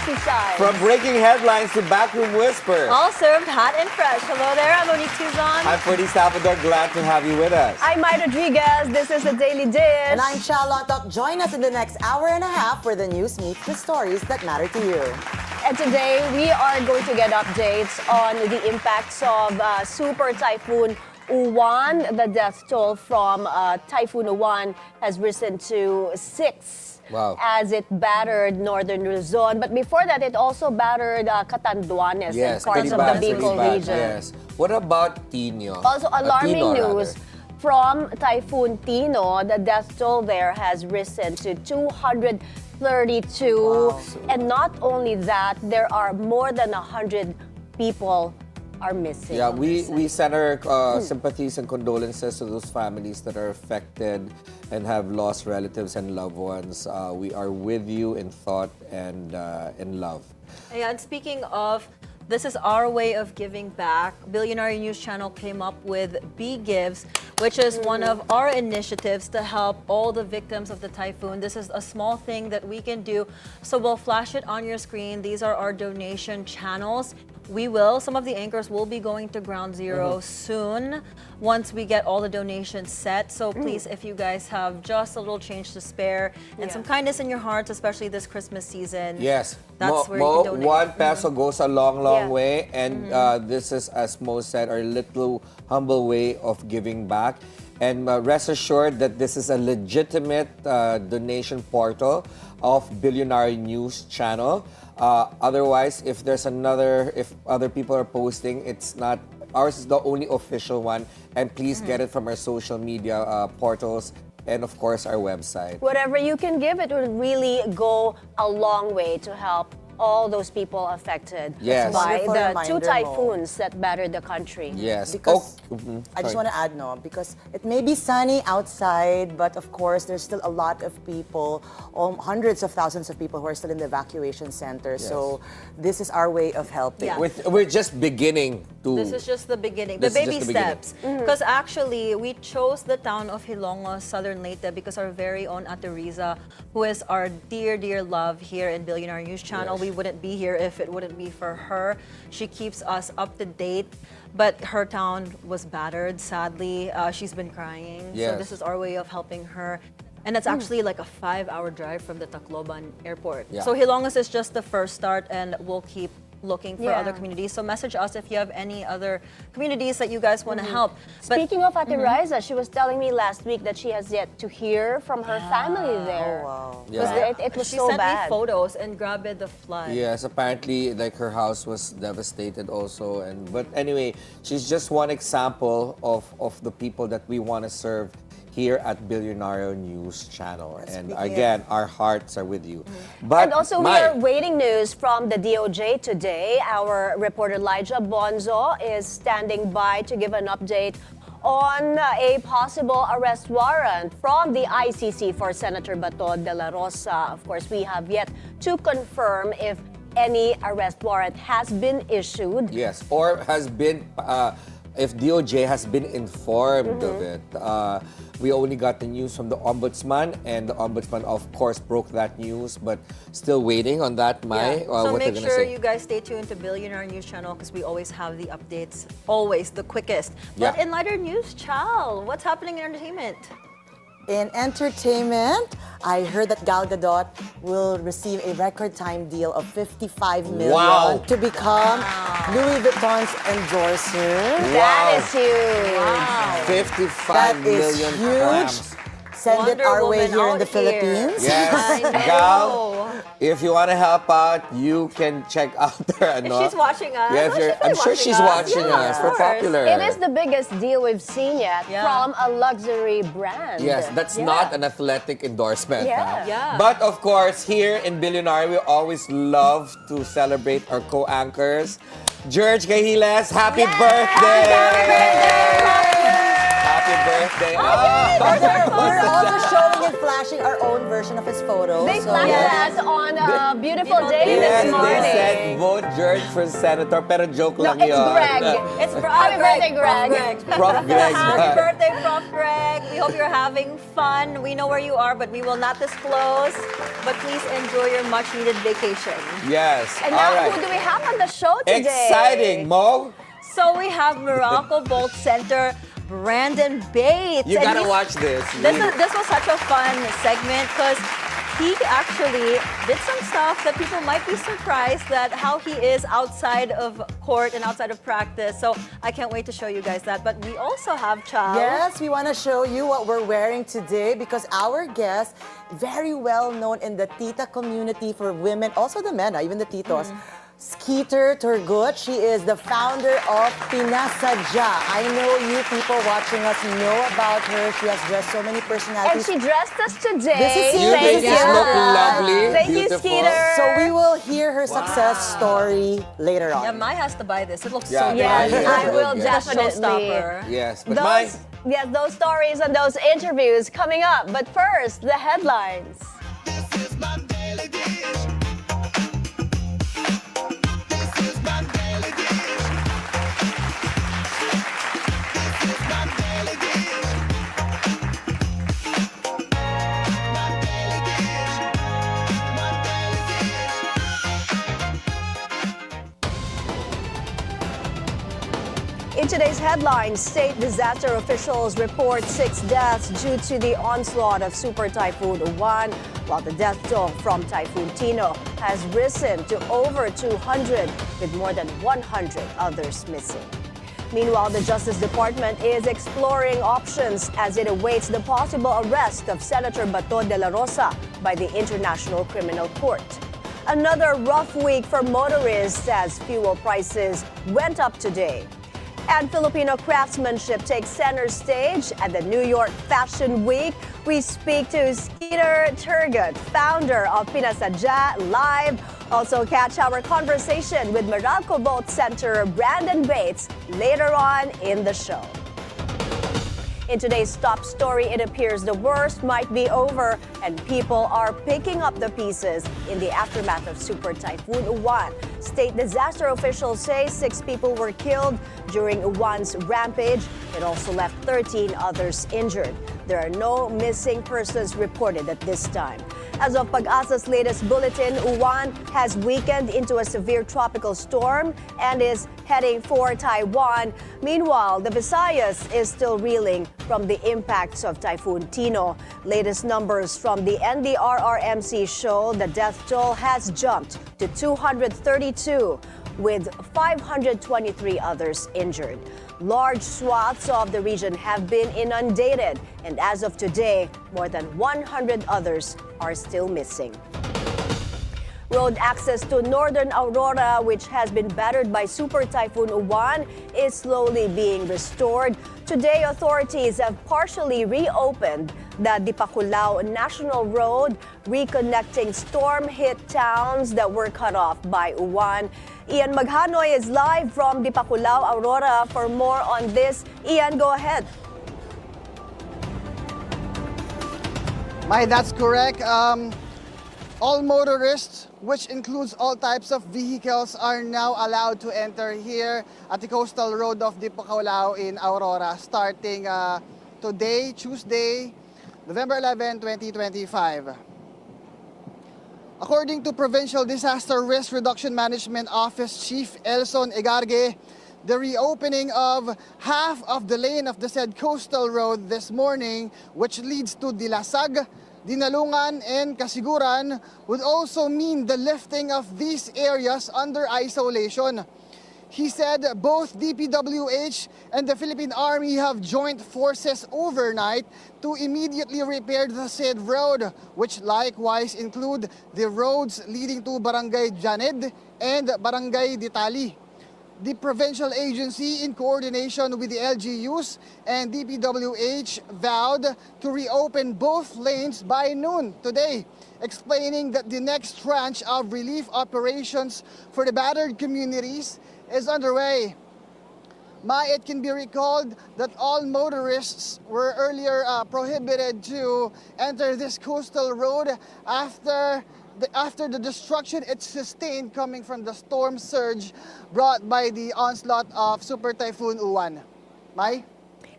Spicy Side. From breaking headlines to backroom whispers. All served hot and fresh. Hello there, I'm Monique Tuzon. I'm Ferdi Salvador, glad to have you with us. I'm Mai Rodriguez. This is the Daily Dish. And I'm Chal. Lontoc. Join us in the next hour and a half where the news meets the stories that matter to you. And today, we are going to get updates on the impacts of Super Typhoon Uwan. The death toll from Typhoon Uwan has risen to 6. Wow. As it battered northern Luzon. But before that, it also battered Catanduanes and parts of the Bicol region. Yes. What about Tino? Also, alarming Tino, news from Typhoon Tino. The death toll there has risen to 232. Wow. And not only that, there are more than 100 people are missing. Yeah, we send our sympathies and condolences to those families that are affected and have lost relatives and loved ones. We are with you in thought and in love. Yeah, and speaking of, this is our way of giving back. Bilyonaryo News Channel came up with B Gives, which is one of our initiatives to help all the victims of the typhoon. This is a small thing that we can do. So we'll flash it on your screen. These are our donation channels. Some of the anchors will be going to Ground Zero soon once we get all the donations set. So please, if you guys have just a little change to spare and some kindness in your hearts, especially this Christmas season. Yes. That's where you can donate. 1 peso goes a long way. And this is, as Mo said, our little humble way of giving back. And rest assured that this is a legitimate donation portal of Bilyonaryo News Channel. Otherwise, if other people are posting, it's not, ours is the only official one. And please get it from our social media portals and of course our website. Whatever you can give, it would really go a long way to help all those people affected by the 2 typhoons that battered the country. Yes. Because I just want to add, because it may be sunny outside, but of course, there's still a lot of people, hundreds of thousands of people who are still in the evacuation center. Yes. So this is our way of helping. Yeah. We're just beginning to... This is just the beginning, the baby steps. Because actually, we chose the town of Hilongos, Southern Leyte, because our very own Ate Riza, who is our dear, dear love here in Bilyonaryo News Channel, we wouldn't be here if it wouldn't be for her. She keeps us up to date, but her town was battered, sadly. She's been crying, so this is our way of helping her. And it's actually like a 5-hour drive from the Tacloban airport. Yeah. So Hilongos is just the first start, and we'll keep looking for other communities. So message us if you have any other communities that you guys want to help. Speaking of Ate Riza, she was telling me last week that she has yet to hear from her family there. Oh, wow. It was she so sent bad. me photos and grabbed the flood. Yes, apparently like her house was devastated also. But anyway, she's just one example of the people that we want to serve here at Bilyonaryo News Channel. And again, our hearts are with you. But and also, we are waiting news from the DOJ today. Our reporter Elijah Bonzo is standing by to give an update on a possible arrest warrant from the ICC for Senator Bato de la Rosa. Of course, we have yet to confirm if any arrest warrant has been issued. Yes, or has been... if DOJ has been informed of it. We only got the news from the Ombudsman, and the Ombudsman, of course, broke that news, but still waiting on that, Mai. So make sure you guys stay tuned to Bilyonaryo News Channel because we always have the updates, always the quickest. But in lighter news, Chal, what's happening in entertainment? In entertainment, I heard that Gal Gadot will receive a record time deal of $55 million to become Louis Vuitton's endorser. That is huge. Wow. $55 million. Huge. Send it our way here in the Philippines. Yes, Gal, if you want to help out, you can check out her. If she's watching us. Yeah, I'm sure she's watching us. We're popular. It is the biggest deal we've seen yet from a luxury brand. Yes, that's not an athletic endorsement. But of course, here in Bilyonaryo, we always love to celebrate our co-anchors. George Cahiles, happy birthday! Happy birthday! We're also showing and flashing our own version version of his photo. They so flashed yes. that on a beautiful People day did. this Yes, morning. they said vote George for senator, pero joke No, lang it's yun. Greg. It's Happy birthday, Greg. Prof. Greg. Happy birthday, Prof. Greg. We hope you're having fun. We know where you are, but we will not disclose. But please enjoy your much-needed vacation. Yes, And all now, right. who do we have on the show today? Exciting, Mo. So we have Meralco Bolts Center, Brandon Bates. You And gotta he's- watch this. This was such a fun segment because he actually did some stuff that people might be surprised that how he is outside of court and outside of practice. So I can't wait to show you guys that. But we also have Chal. Yes, we want to show you what we're wearing today because our guest, very well known in the tita community for women, also the men, even the titos, Skeeter Turgut. She is the founder of Pinas Sadya. I know you people watching us know about her. She has dressed so many And personalities. she dressed us today. This is You Thank make you. it look lovely, Thank you, beautiful. Skeeter. So we will hear her success story later on. Yeah, Mai has to buy this. It looks Yeah, so Yes, good. yeah, I will yeah. definitely. Showstopper. Yes, but my... Those stories and those interviews coming up. But first, the headlines. In today's headlines, state disaster officials report 6 deaths due to the onslaught of Super Typhoon Uwan, while the death toll from Typhoon Tino has risen to over 200, with more than 100 others missing. Meanwhile, the Justice Department is exploring options as it awaits the possible arrest of Senator Bato de la Rosa by the International Criminal Court. Another rough week for motorists as fuel prices went up today. And Filipino craftsmanship takes center stage at the New York Fashion Week. We speak to Skeeter Turgut, founder of Pinas Sadya, live. Also catch our conversation with Meralco Bolts Center Brandon Bates later on in the show. In today's top story, it appears the worst might be over and people are picking up the pieces in the aftermath of Super Typhoon Uwan. State disaster officials say 6 people were killed during Uwan's rampage. It also left 13 others injured. There are no missing persons reported at this time. As of Pag-asa's latest bulletin, Uwan has weakened into a severe tropical storm and is heading for Taiwan. Meanwhile, the Visayas is still reeling from the impacts of Typhoon Tino. Latest numbers from the NDRRMC show the death toll has jumped to 232, with 523 others injured. Large swaths of the region have been inundated, and as of today, more than 100 others are still missing. Road access to northern Aurora, which has been battered by Super Typhoon Uwan, is slowly being restored. Today, authorities have partially reopened the Dipaculao National Road, reconnecting storm-hit towns that were cut off by Uwan. Ian Maghanoy is live from Dipaculao, Aurora. For more on this, Ian, go ahead. Mai, that's correct. All motorists, which includes all types of vehicles, are now allowed to enter here at the coastal road of Dipaculao in Aurora, starting today, Tuesday, November 11, 2025. According to Provincial Disaster Risk Reduction Management Office Chief Elson Egarge, the reopening of half of the lane of the said coastal road this morning, which leads to Dilasag, Dinalungan, and Kasiguran, would also mean the lifting of these areas under isolation. He said both DPWH and the Philippine Army have joined forces overnight to immediately repair the said road, which likewise include the roads leading to Barangay Janed and Barangay Ditali. The provincial agency, in coordination with the LGUs and DPWH, vowed to reopen both lanes by noon today, explaining that the next tranche of relief operations for the battered communities is underway. It can be recalled that all motorists were earlier prohibited to enter this coastal road after the destruction it sustained coming from the storm surge brought by the onslaught of Super Typhoon Uwan. Mai?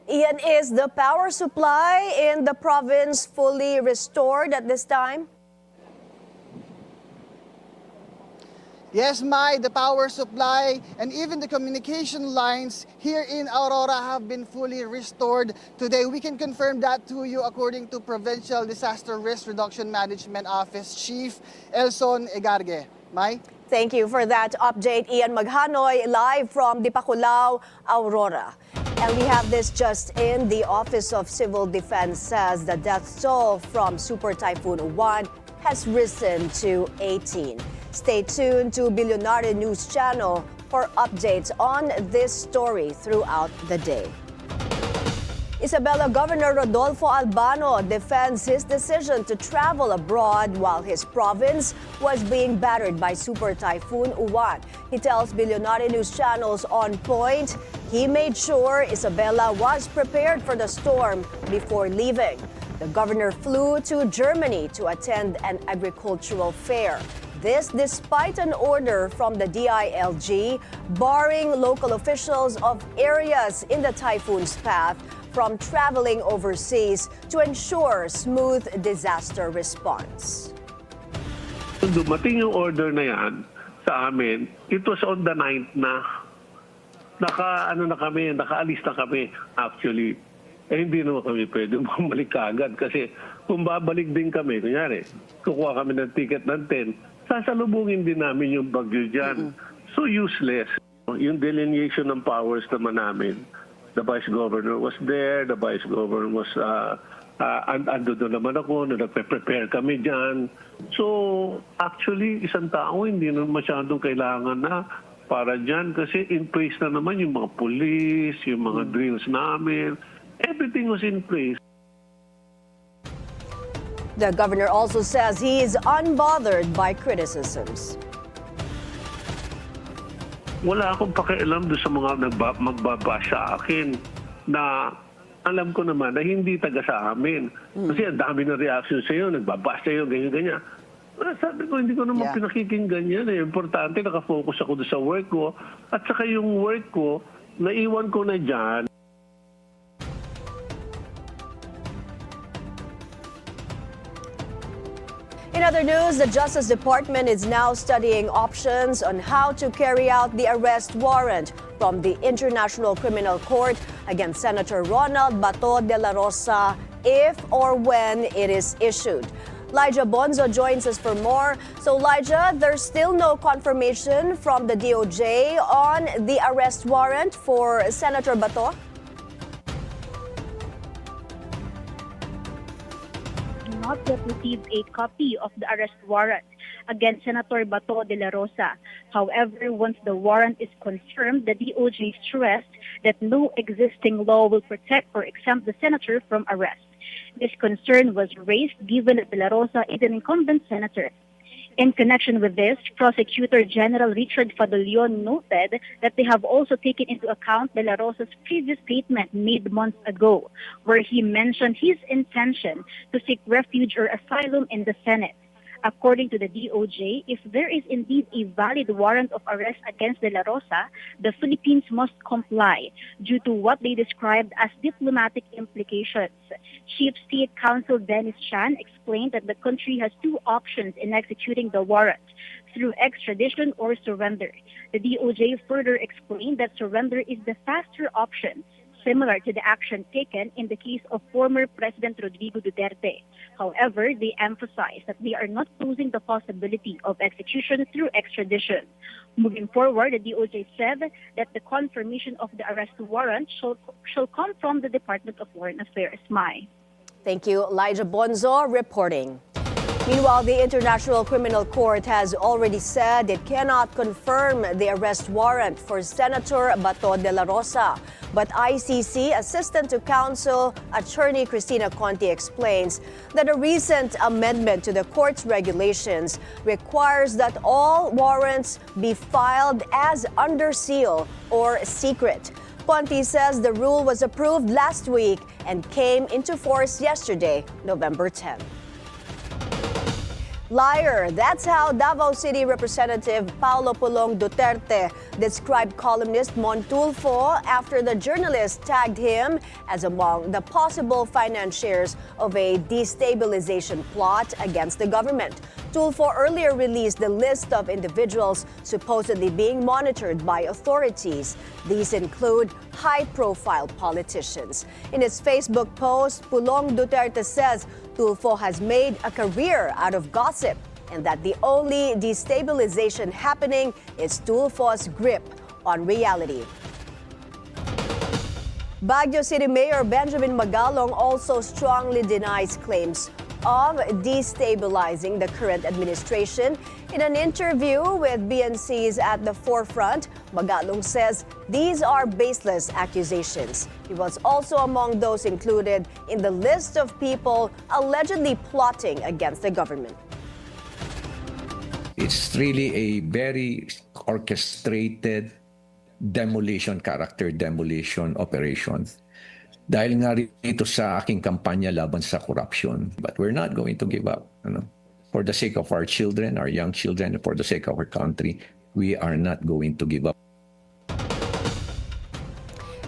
Ian, is the power supply in the province fully restored at this time? Yes, Mai, the power supply and even the communication lines here in Aurora have been fully restored today. We can confirm that to you according to Provincial Disaster Risk Reduction Management Office Chief Elson Egarge. Mai? Thank you for that update, Ian Maghanoy, live from Dipaculao, Aurora. And we have this just in. The Office of Civil Defense says the death toll from Super Typhoon Uwan has risen to 18. Stay tuned to Bilyonaryo News Channel for updates on this story throughout the day. Isabela Governor Rodolfo Albano defends his decision to travel abroad while his province was being battered by Super Typhoon Uwan. He tells Bilyonaryo News Channel's On Point he made sure Isabela was prepared for the storm before leaving. The governor flew to Germany to attend an agricultural fair. This despite an order from the DILG barring local officials of areas in the typhoon's path from traveling overseas to ensure smooth disaster response. Dumating yung order na yan sa amin, it was on the 9th na. Nakaalis na kami actually. Hindi naman kami pwede bumalik agad kasi kung babalik din kami, kunyari, kukuha kami ng ticket ng 10, sasalubungin din namin yung bagyo dyan. So useless. Yung delineation ng powers naman namin, the Vice Governor was there, the Vice Governor was, ando doon naman ako, nagpe-prepare kami dyan. So actually, isang tao hindi naman masyadong kailangan na para dyan kasi in place na naman yung mga police, yung mga drills namin. Everything was in place. The governor also says he is unbothered by criticisms. Wala akong pakialam doon sa mga magbabash sa akin na alam ko naman na hindi taga sa amin. Kasi ang dami ng reaction sa iyo, nagbabash sa iyo, ganyan-ganyan. Sabi ko, hindi ko naman pinakikinggan yan. Importante, nakafocus ako doon sa work ko. At saka yung work ko, naiwan ko na dyan. In other news, the Justice Department is now studying options on how to carry out the arrest warrant from the International Criminal Court against Senator Ronald Bato de la Rosa if or when it is issued. Lijah Bonzo joins us for more. So, Lijah, there's still no confirmation from the DOJ on the arrest warrant for Senator Bato? Not yet received a copy of the arrest warrant against Senator Bato de la Rosa. However, once the warrant is confirmed, the DOJ stressed that no existing law will protect or exempt the senator from arrest. This concern was raised given that de la Rosa is an incumbent senator. In connection with this, Prosecutor General Richard Fadolion noted that they have also taken into account de la Rosa's previous statement made months ago, where he mentioned his intention to seek refuge or asylum in the Senate. According to the DOJ, if there is indeed a valid warrant of arrest against de la Rosa, the Philippines must comply due to what they described as diplomatic implications. Chief State Counsel Dennis Chan explained that the country has two options in executing the warrant, through extradition or surrender. The DOJ further explained that surrender is the faster option, similar to the action taken in the case of former President Rodrigo Duterte. However, they emphasized that they are not closing the possibility of execution through extradition. Moving forward, the DOJ said that the confirmation of the arrest warrant shall come from the Department of Foreign Affairs. Mai. Thank you, Lijah Bonzo reporting. Meanwhile, the International Criminal Court has already said it cannot confirm the arrest warrant for Senator Bato de la Rosa. But ICC Assistant to Counsel Attorney Cristina Conti explains that a recent amendment to the court's regulations requires that all warrants be filed as under seal or secret. Ponti says the rule was approved last week and came into force yesterday, November 10. Liar. That's how Davao City Representative Paulo Pulong Duterte described columnist Mon Tulfo after the journalist tagged him as among the possible financiers of a destabilization plot against the government. Tulfo earlier released the list of individuals supposedly being monitored by authorities. These include high-profile politicians. In his Facebook post, Pulong Duterte says Tulfo has made a career out of gossip and that the only destabilization happening is Tulfo's grip on reality. Baguio City Mayor Benjamin Magalong also strongly denies claims of destabilizing the current administration. In an interview with BNC's At the Forefront, Magalong says these are baseless accusations. He was also among those included in the list of people allegedly plotting against the government. It's really a very orchestrated character demolition operation. Dahil nga rito sa aking kampanya laban sa corruption. But we're not going to give up. For the sake of our children, our young children, and for the sake of our country, we are not going to give up.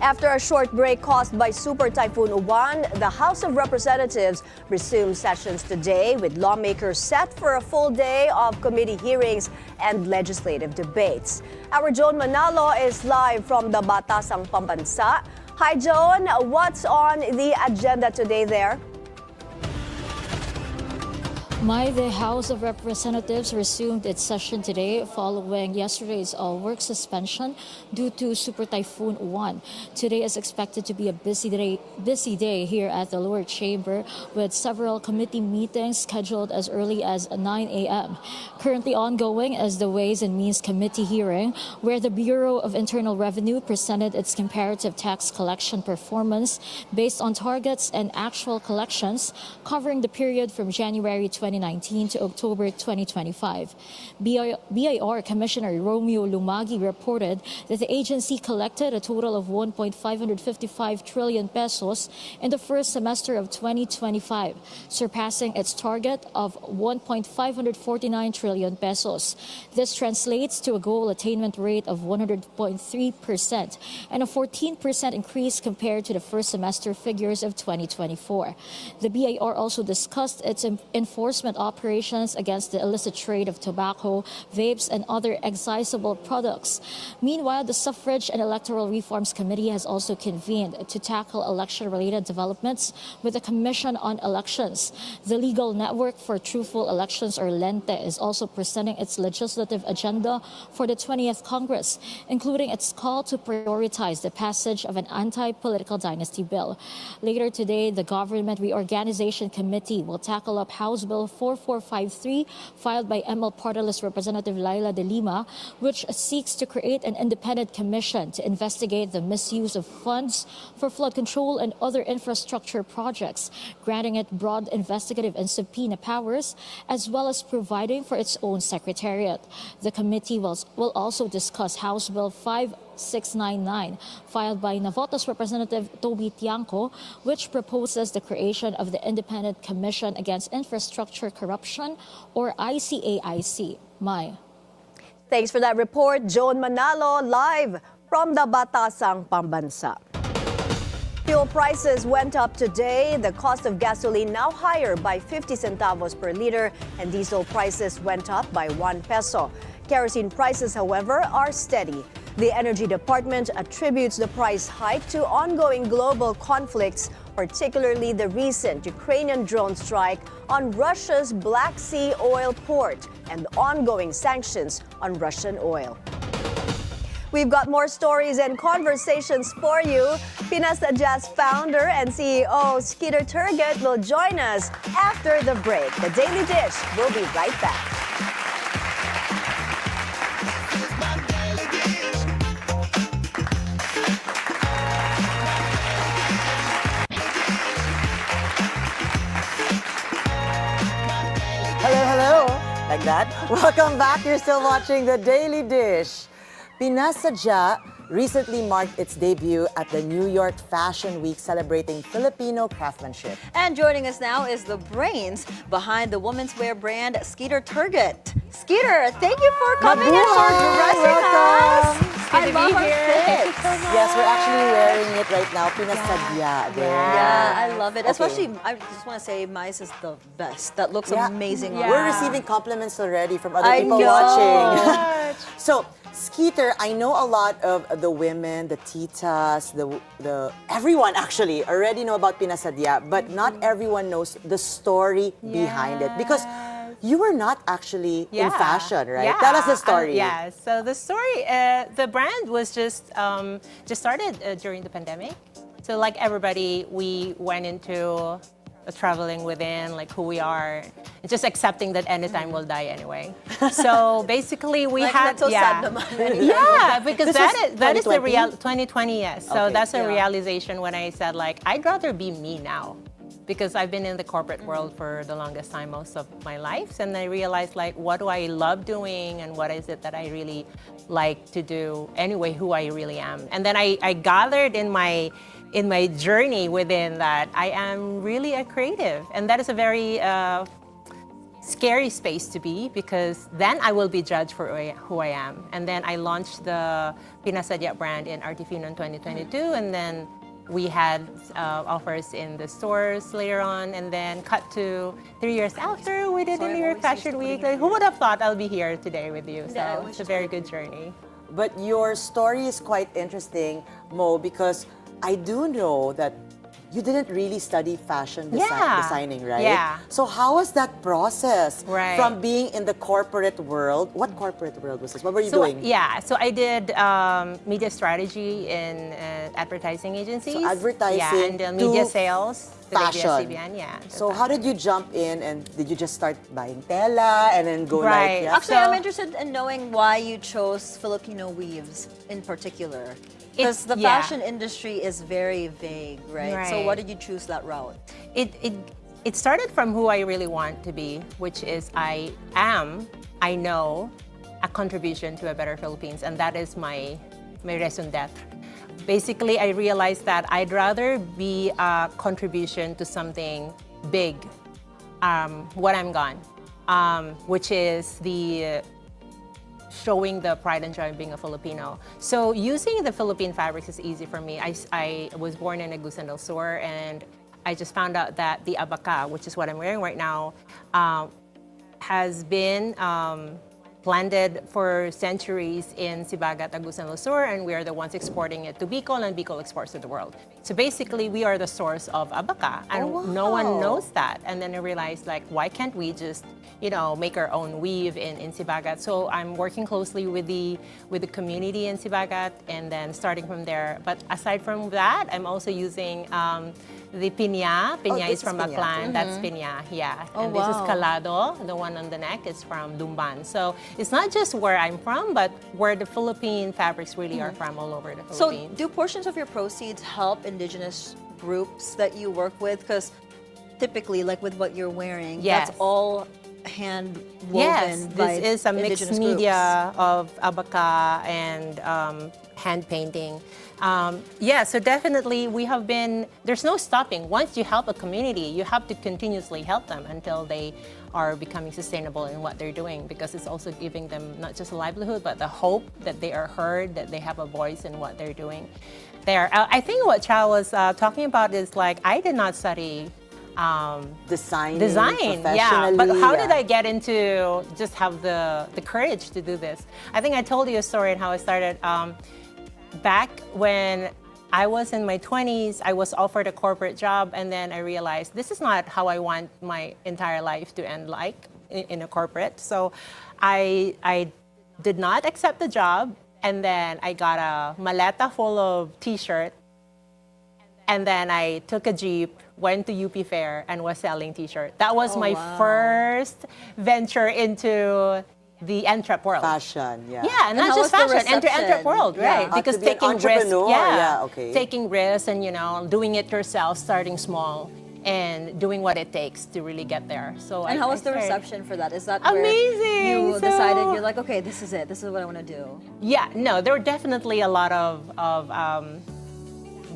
After a short break caused by Super Typhoon Uwan, the House of Representatives resumed sessions today with lawmakers set for a full day of committee hearings and legislative debates. Our Joan Manalo is live from the Batasang Pambansa. Hi, Joan. What's on the agenda today there? The House of Representatives resumed its session today following yesterday's work suspension due to Super Typhoon Uwan. Today is expected to be a busy day here at the lower chamber with several committee meetings scheduled as early as 9 a.m. Currently ongoing is the Ways and Means Committee hearing, where the Bureau of Internal Revenue presented its comparative tax collection performance based on targets and actual collections covering the period from January 2019 to October 2025. BIR Commissioner Romeo Lumagi reported that the agency collected a total of 1.555 trillion pesos in the first semester of 2025, surpassing its target of 1.549 trillion pesos. This translates to a goal attainment rate of 100.3% and a 14% increase compared to the first semester figures of 2024. The BIR also discussed its enforcement operations against the illicit trade of tobacco, vapes, and other excisable products. Meanwhile, the Suffrage and Electoral Reforms Committee has also convened to tackle election-related developments with the Commission on Elections. The Legal Network for Truthful Elections, or LENTE, is also presenting its legislative agenda for the 20th Congress, including its call to prioritize the passage of an anti-political dynasty bill. Later today, the Government Reorganization Committee will tackle up House Bill 4453, filed by ML Party List Representative Laila de Lima, which seeks to create an independent commission to investigate the misuse of funds for flood control and other infrastructure projects, granting it broad investigative and subpoena powers, as well as providing for its own secretariat. The committee will also discuss House Bill 5699, filed by Navotas Representative Toby Tiangco, which proposes the creation of the Independent Commission Against Infrastructure Corruption, or ICAIC. Mai. Thanks for that report, Joan Manalo, live from the Batasang Pambansa. Fuel prices went up today. The cost of gasoline now higher by 50 centavos per liter, and diesel prices went up by 1 peso. Kerosene prices, however, are steady. The Energy Department attributes the price hike to ongoing global conflicts, particularly the recent Ukrainian drone strike on Russia's Black Sea oil port and ongoing sanctions on Russian oil. We've got more stories and conversations for you. Pinas Sadya's founder and CEO Skeeter Turgut will join us after the break. The Daily Dish will be right back. Hello, like that. Welcome back. You're still watching The Daily Dish. Pinas Sadya recently marked its debut at the New York Fashion Week, celebrating Filipino craftsmanship. And joining us now is the brains behind the women's wear brand, Skeeter Turgut. Skeeter, thank you for coming and for dressing us. I love our fit. Yes, we're actually wearing it right now. Pinas Sadya. There. Yeah, I love it. Okay. Especially, I just want to say, Mai's is the best. That looks amazing. on We're her. receiving compliments already from other I people know. watching. So, Skeeter, I know a lot of the women, the titas, the everyone actually already know about Pinas Sadya, but not everyone knows the story behind it, because you were not actually in fashion, right? Tell us the story. So the story, the brand was just started during the pandemic. So like everybody, we went into traveling within like who we are, and just accepting that anytime we'll die anyway. So basically, we had that's so sad naman. because that is the real 2020. Yes, so Okay. that's a realization when I said like I'd rather be me now. Because I've been in the corporate world for the longest time, most of my life, and I realized like what do I love doing and what is it that I really like to do anyway, who I really am. And then I gathered in my journey within that I am really a creative, and that is a very scary space to be, because then I will be judged for who I am. And then I launched the Pinas Sadya brand in Artifino in 2022, and then we had offers in the stores later on, and then cut to 3 years after, we did the New York Fashion Week. Like, who would have thought I'll be here today with you? So it's a very good journey. But your story is quite interesting, Mo, because I do know that you didn't really study fashion designing, right? Yeah. So how was that process Right. from being in the corporate world? What corporate world was this? What were you doing? So I did media strategy in advertising agencies. So advertising and to media sales. to fashion. ABS-CBN, So how did you jump in, and did you just start buying tela and then go Right. like, Actually, I'm interested in knowing why you chose Filipino weaves in particular. Because the fashion industry is very vague, right? So Right. why did you choose that route? It started from who I really want to be, which is I know, a contribution to a better Philippines, and that is my raison d'etre. Basically, I realized that I'd rather be a contribution to something big when I'm gone, which is the showing the pride and joy of being a Filipino. So using the Philippine fabrics is easy for me. I was born in Agusan del Sur, and I just found out that the abaca, which is what I'm wearing right now, has been planted for centuries in Sibagat, Agusan del Sur, and we are the ones exporting it to Bicol, and Bicol exports to the world. So basically, we are the source of abaca, and no one knows that. And then I realized, like, why can't we just, make our own weave in Sibagat? So I'm working closely with the community in Sibagat, and then starting from there. But aside from that, I'm also using the piña. Piña is from Aklan. That's piña, and this is calado. The one on the neck is from Lumban. So it's not just where I'm from, but where the Philippine fabrics really are from all over the Philippines. So do portions of your proceeds help indigenous groups that you work with? Because typically, like with what you're wearing, that's all hand woven by this is a mixed indigenous media of abaca and hand painting. So definitely there's no stopping. Once you help a community, you have to continuously help them until they are becoming sustainable in what they're doing, because it's also giving them not just a livelihood, but the hope that they are heard, that they have a voice in what they're doing. I think what Chal was talking about is like, I did not study design, but how did I get into just have the courage to do this? I think I told you a story on how I started. Back when I was in my 20s, I was offered a corporate job, and then I realized this is not how I want my entire life to end, like in a corporate. So I did not accept the job, and then I got a maleta full of t-shirts. And then I took a jeep, went to UP Fair, and was selling t-shirts. That was my first venture into the entrep world. Fashion, Yeah, and not just fashion, entrep world, right? Because to be an taking risks, entrepreneur, taking risks and doing it yourself, starting small. and doing what it takes to really get there. So And how was the started- reception for that? Is that Amazing! where you So- decided, you're like, okay, this is it. This is what I want to do. Yeah, no, there were definitely a lot of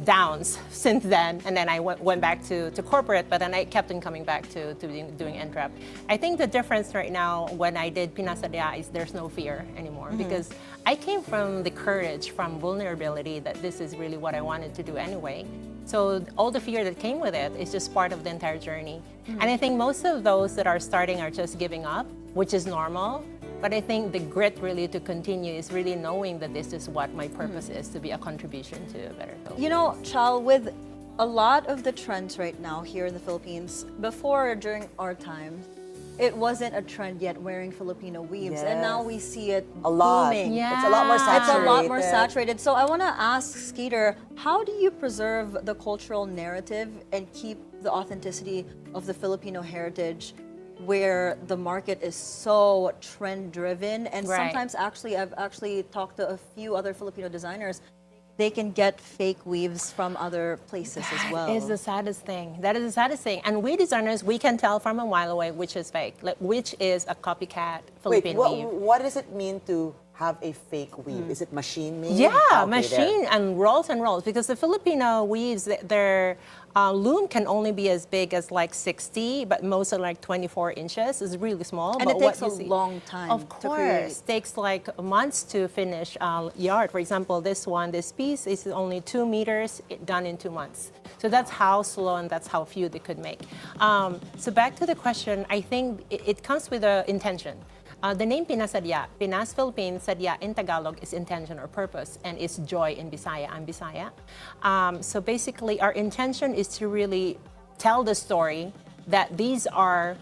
downs since then, and then I went back to corporate, but then I kept on coming back to doing entrep. I think the difference right now when I did Pinas Sadya is there's no fear anymore because I came from the courage, from vulnerability that this is really what I wanted to do anyway. So all the fear that came with it is just part of the entire journey. And I think most of those that are starting are just giving up, which is normal. But I think the grit really to continue is really knowing that this is what my purpose is, to be a contribution to a better Philippines. You know, Chal, with a lot of the trends right now here in the Philippines, before or during our time, it wasn't a trend yet wearing Filipino weaves. And now we see it A lot. booming. Yeah. It's a lot more It's saturated. a lot more saturated. So I want to ask Skeeter, how do you preserve the cultural narrative and keep the authenticity of the Filipino heritage where the market is so trend driven? And Right. sometimes I've actually talked to a few other Filipino designers. They can get fake weaves from other places as well. That is the saddest thing. That is the saddest thing. And we designers, we can tell from a mile away which is fake, like which is a copycat Wait, Filipino weave. what does it mean to have a fake weave? Is it machine made? Yeah, Okay, machine there. and rolls because the Filipino weaves, their loom can only be as big as like 60, but most are like 24 inches. It's really small. And but it takes what a you see- long time Of to create. course, takes like months to finish yard. For example, this piece is only 2 meters, done in 2 months. So that's how slow and that's how few they could make. So back to the question, I think it comes with the intention. The name Pinas Sadya, Pinas, Philippines, Sadya in Tagalog is intention or purpose, and it's joy in Bisaya. I'm Bisaya. So basically, our intention is to really tell the story that these are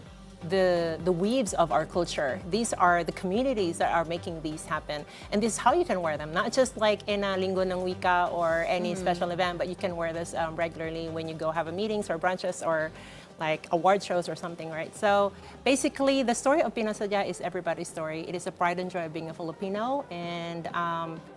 the weaves of our culture. These are the communities that are making these happen. And this is how you can wear them, not just like in a Linggo ng Wika or any special event, but you can wear this regularly when you go have a meetings or brunches or like award shows or something, right? So basically, the story of Pinas Sadya is everybody's story. It is a pride and joy of being a Filipino, and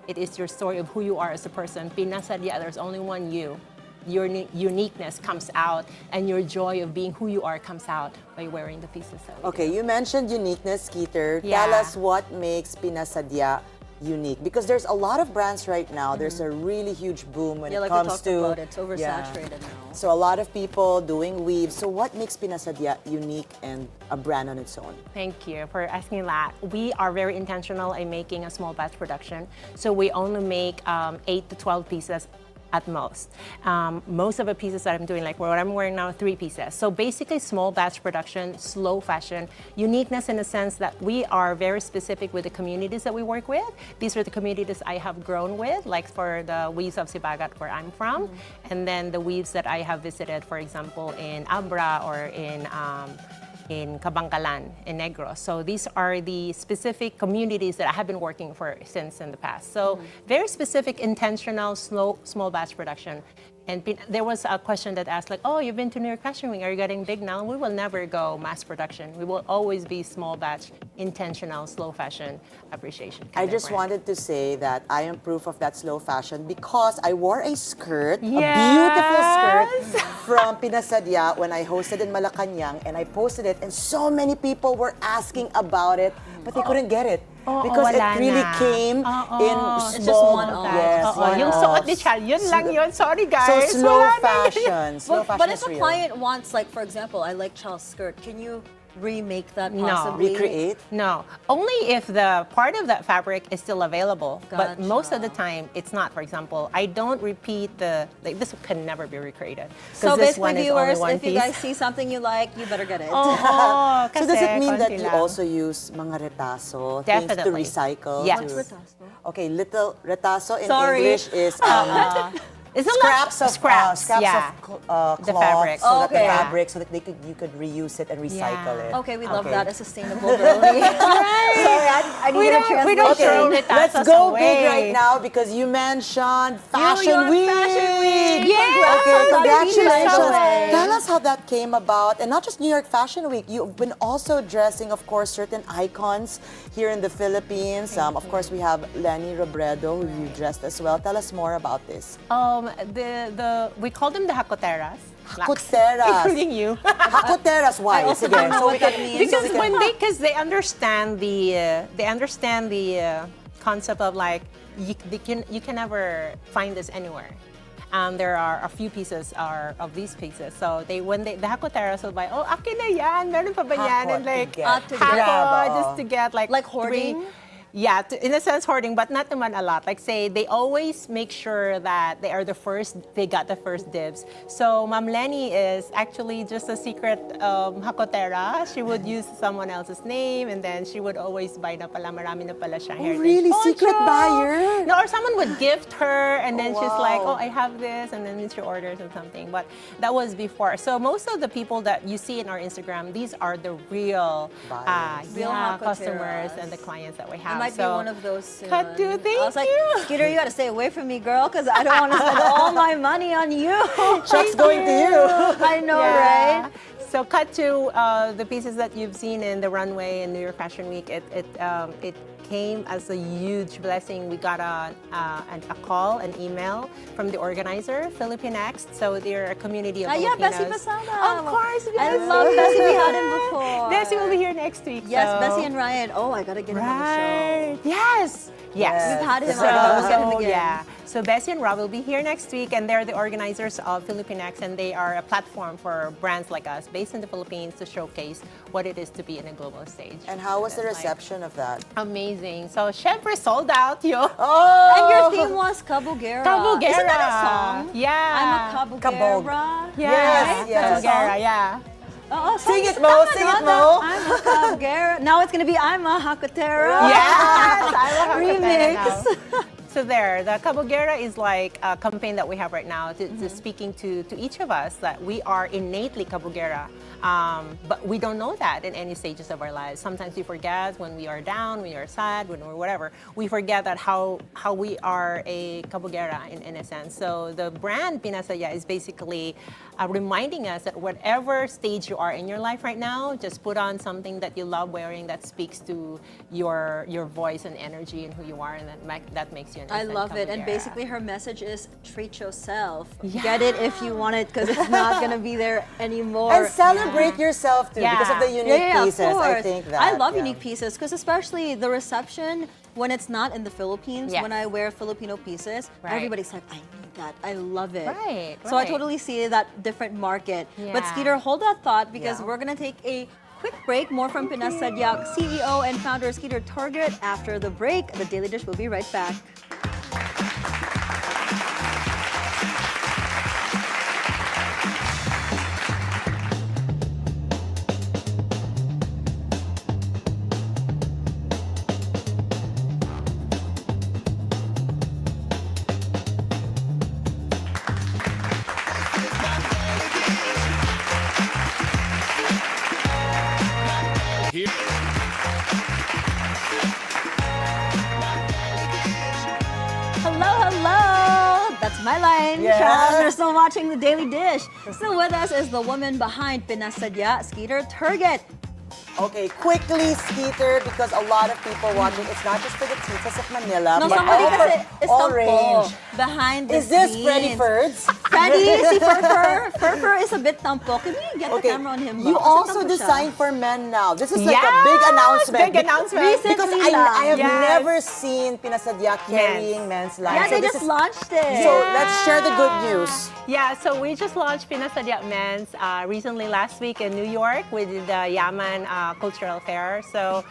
it is your story of who you are as a person. Pinas Sadya, there's only one you. Your uniqueness comes out, and your joy of being who you are comes out by wearing the pieces. That we Okay, do. you mentioned uniqueness, Skeeter. Yeah. Tell us what makes Pinas Sadya unique, because there's a lot of brands right now. There's a really huge boom when Yeah, it like we comes talked to about, it's oversaturated now. So a lot of people doing weaves. So what makes Pinas Sadya unique and a brand on its own? Thank you for asking that. We are very intentional in making a small batch production. So we only make 8 to 12 pieces at most. Most of the pieces that I'm doing, like what I'm wearing now, 3 pieces. So basically small batch production, slow fashion, uniqueness in the sense that we are very specific with the communities that we work with. These are the communities I have grown with, like for the weaves of Sibagat where I'm from, and then the weaves that I have visited, for example, in Abra or in Kabangkalan, in Negros. So these are the specific communities that I have been working for since in the past. So very specific, intentional, small batch production. And there was a question that asked like, oh, you've been to New York Fashion Week, are you getting big now? We will never go mass production. We will always be small batch, intentional, slow fashion appreciation. I just wanted to say that I am proof of that slow fashion because I wore a skirt, a beautiful skirt from Pinas Sadya when I hosted in Malacanang, and I posted it, and so many people were asking about it, but they couldn't get it. Because it wala really na. came in It's just small, one-off. yes, Yung one-offs. suot ni Chal, yun lang yun. Sorry guys. So slow Wala na yun. fashion, slow fashion But is if a real. client wants, like, for example, I like Chal's skirt, can you remake that No. possibly? Recreate? No, only if the part of that fabric is still available. But most of the time, it's not. For example, I don't repeat this can never be recreated. So this basically, one is viewers, only one if you piece. guys see something you like, you better get it. Oh, So does it kasi mean that konti you lang. also use mga retaso, things to Definitely. recycle? Yes. to- What's Okay, little retaso in Sorry. English is It's a scraps of scraps, yeah. cloth, The fabric. so that the Okay. fabric, so that you could reuse it and recycle it. Okay, we love that. A sustainable building. Sorry, I need a translation. we don't Okay, throw retasos let's go away. big right now because you mentioned Fashion Week. Fashion Week. Okay, Yeah, congratulations. Congratulations. Tell us how that came about, and not just New York Fashion Week. You've been also dressing, of course, certain icons here in the Philippines. Of course, we have Lenny Robredo, who you dressed as well. Tell us more about this. we call them the hakoteras. Hakoteras. Including you. Hakoteras, why? also don't know what that means. Because they understand the concept of like you can never find this anywhere. There are a few pieces of these pieces. So the hakoteras will buy, akin na yan, meron pa ba yan? And like, just to get like hoarding? Yeah, in a sense hoarding, but not naman a lot. Like say, they always make sure that they got the first dibs. So Ma'am Lenny is actually just a secret hakotera. She would use someone else's name and then she would always buy na pala, marami na pala siyang heritage. Really? Secret buyer? No, or someone would gift her and then she's like, I have this, and then she orders or something. But that was before. So most of the people that you see in our Instagram, these are the real customers and the clients that we have. I might be one of those soon. Katu, thank I was like, you. Skeeter, you got to stay away from me, girl, because I don't want to spend all my money on you. Shots going to you. I know, right? So cut to the pieces that you've seen in the runway in New York Fashion Week. It came as a huge blessing. We got a call, an email from the organizer, Filipinx. So they're a community of Filipinos. Yeah, Bessie Pasada. Of course, I love Bessie. We had him before. Bessie will be here next week. Yes, so. Bessie and Ryan. Oh, I got to get him on the show. Yes. We've had him. So, Let's get him again. yeah. So Bessie and Rob will be here next week, and they're the organizers of Filipinx, and they are a platform for brands like us based in the Philippines to showcase what it is to be in a global stage. And how was the reception of that? Amazing. So, syempre, sold out, yo. Oh! And your theme was Kabugera. Kabugera. Isn't that a song? Yeah. I'm a Kabugera. Yes, Yes. Kabugera, yeah. Oh, Sing it, Mo. Sing it, Mo. I'm a Kabugera. Now it's going to be I'm a Hakotera. Yes, I will have Remix. So there, the Kabugera is like a campaign that we have right now to speaking to each of us that we are innately Kabugera. But we don't know that in any stages of our lives. Sometimes we forget when we are down, when we are sad, when we're whatever. We forget that how we are a Kabugera in a sense. So the brand Pinas Sadya is basically reminding us that whatever stage you are in your life right now, just put on something that you love wearing that speaks to your voice and energy and who you are, and that makes you an I instant love it. And Kabugera. basically her message is treat yourself. Yeah. Get it if you want it, because it's not going to be there anymore. And celebrate yourself too, because of the unique pieces. Of course. I think that. I love unique pieces, because especially the reception when it's not in the Philippines, Yes. when I wear Filipino pieces, Right. everybody's like, I need that. I love it. Right, So I right. totally see that different market. But Yeah. Skeeter, hold that thought, because Yeah. we're going to take a quick break. More from Pinas Sadya CEO and founder Skeeter Turgut. After the break, the Daily Dish will be right back. Hello. That's my line. Yes. Chal, you're still watching The Daily Dish. Still with us is the woman behind Pinas Sadya, Skeeter Turgut. Okay, quickly, Skeeter, because a lot of people watching, it's not just for the titas of Manila, No, but somebody all kasi is all tampo range. behind the Is this scenes. Freddie Ferds? Freddie, si Furfur. Furfur is a bit tampo. Can we get the Okay, camera on him? you ba? Kasi also tampo siya. designed for men now. This is like a Yes, big announcement. big announcement. Because Recently I have lang. Yes. never seen Pinas Sadya carrying men's lines. Yeah, So they this just is- launched it. So let's share the good news. Yeah, so we just launched Pinas Sadya Men's recently last week in New York. We did the Yaman Cultural Fair. So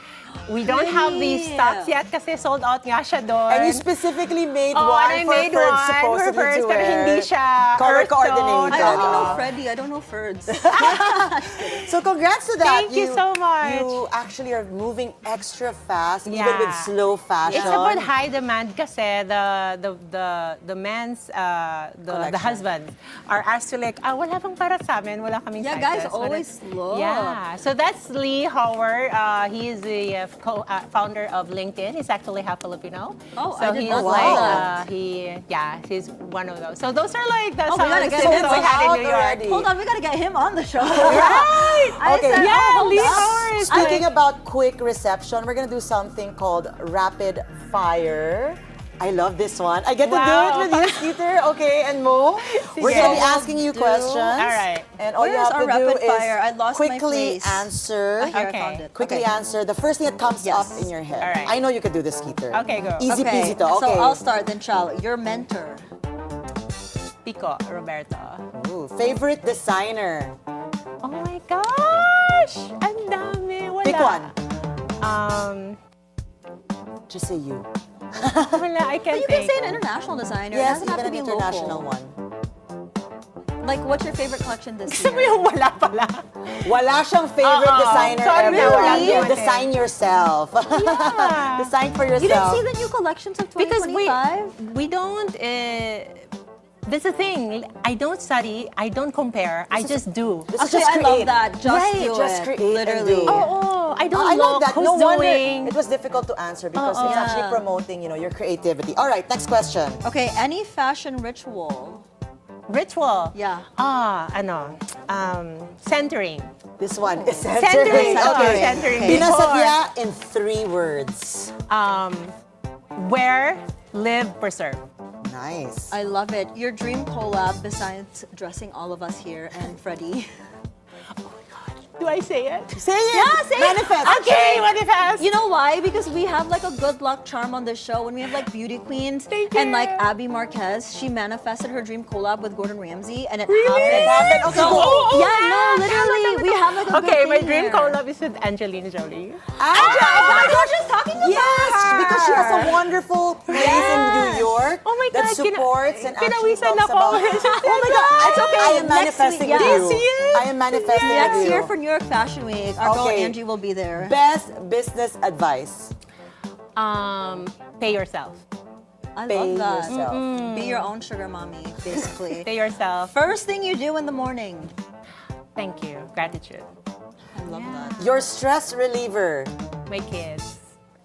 we don't have these Really? stocks yet kasi sold out nga siya doon. And you specifically made Oh, one and I for made Ferds one for supposedly Ferds, to pero wear. hindi siya Color earth tone. coordinated. I only know Ah. Freddie. I don't know Ferds. So congrats to that. Thank you so much. You actually are moving extra fast, even Yeah. with slow fashion. It's about high demand kasi the men's, the Collection. husbands are asked to like, wala bang para sa amin, wala kaming Yeah, sizes. guys But always look. Yeah, so that's Lee Howard. He is the founder of LinkedIn. He's actually half Filipino. Oh, so I did he's not know like, that. he's one of those. So those are like the Oh, we gotta get songs him that we had in out New York. already. Hold on, we gotta get him on the show. Right. I Okay. said, Yeah, hold Lee up. Howard. Speaking about quick reception, we're gonna do something called rapid fire. I love this one. I get to do Wow. it with you, Skeeter. Okay, and Mo, we're Sige. going to be asking you questions. All right. And all you Where's have our to do rapid is fire? I lost my quickly place. answer. Here, I Okay. found it. Quickly Okay. answer the first thing that comes Yes. up in your head. All right. I know you could do this, Skeeter. Okay, go. Easy Okay, peasy to. Okay. so I'll start then, Chal. Your mentor. Pico, Roberto. Ooh, favorite designer. Oh my gosh! Ang dami. Wala. Pick one. Just say you. Wala, I can't You can think. say an international designer. It Yes, doesn't have even to an be international local. one. Like, what's your favorite collection this Gusto mo year? yung wala pala. Wala siyang favorite Uh-uh. designer Sorry, ever. really? You design yourself. Yeah. Design for You didn't yourself. see the new collections of Because 2025? we don't, that's the thing. I don't study, I don't compare, I just do. This is Actually, just I love create. that. Just Right, do just it. create and Literally. do. Oh, I don't I look like that. who's No wonder doing. it was difficult to answer because it's actually promoting, your creativity. All right, next question. Okay, any fashion ritual? Ritual. Yeah. Centering. This one is Centering. Okay. Centering. Pinas Before. Sadya in 3 words. Wear, live, preserve. Nice. I love it. Your dream collab besides dressing all of us here and Freddie. Do I say it? Say it. Yeah, say it. Manifest. Okay, manifest. You know why? Because we have like a good luck charm on the show when we have like beauty queens. Thank And you. like Abby Marquez, she manifested her dream collab with Gordon Ramsay and it Really? happened. It happened? Okay, So, go. yeah, no, literally, we have like a good Okay, my thing dream here. collab is with Angelina Jolie. Angela, Oh my gosh, just talking about Yes, her. because she has a wonderful place in New York Oh my that God, supports and actually pinawisan talks ako. about. Oh my God, It's okay. I am Next manifesting week, with yeah. you. This year? I am manifesting Next with you. year for New York Fashion Week, our girl Okay. Angie will be there. Best business advice. Pay yourself. I Pay love that. yourself. Be your own sugar mommy, basically. Pay yourself. First thing you do in the morning. Thank you. Gratitude. I love that. Your stress reliever. My kids.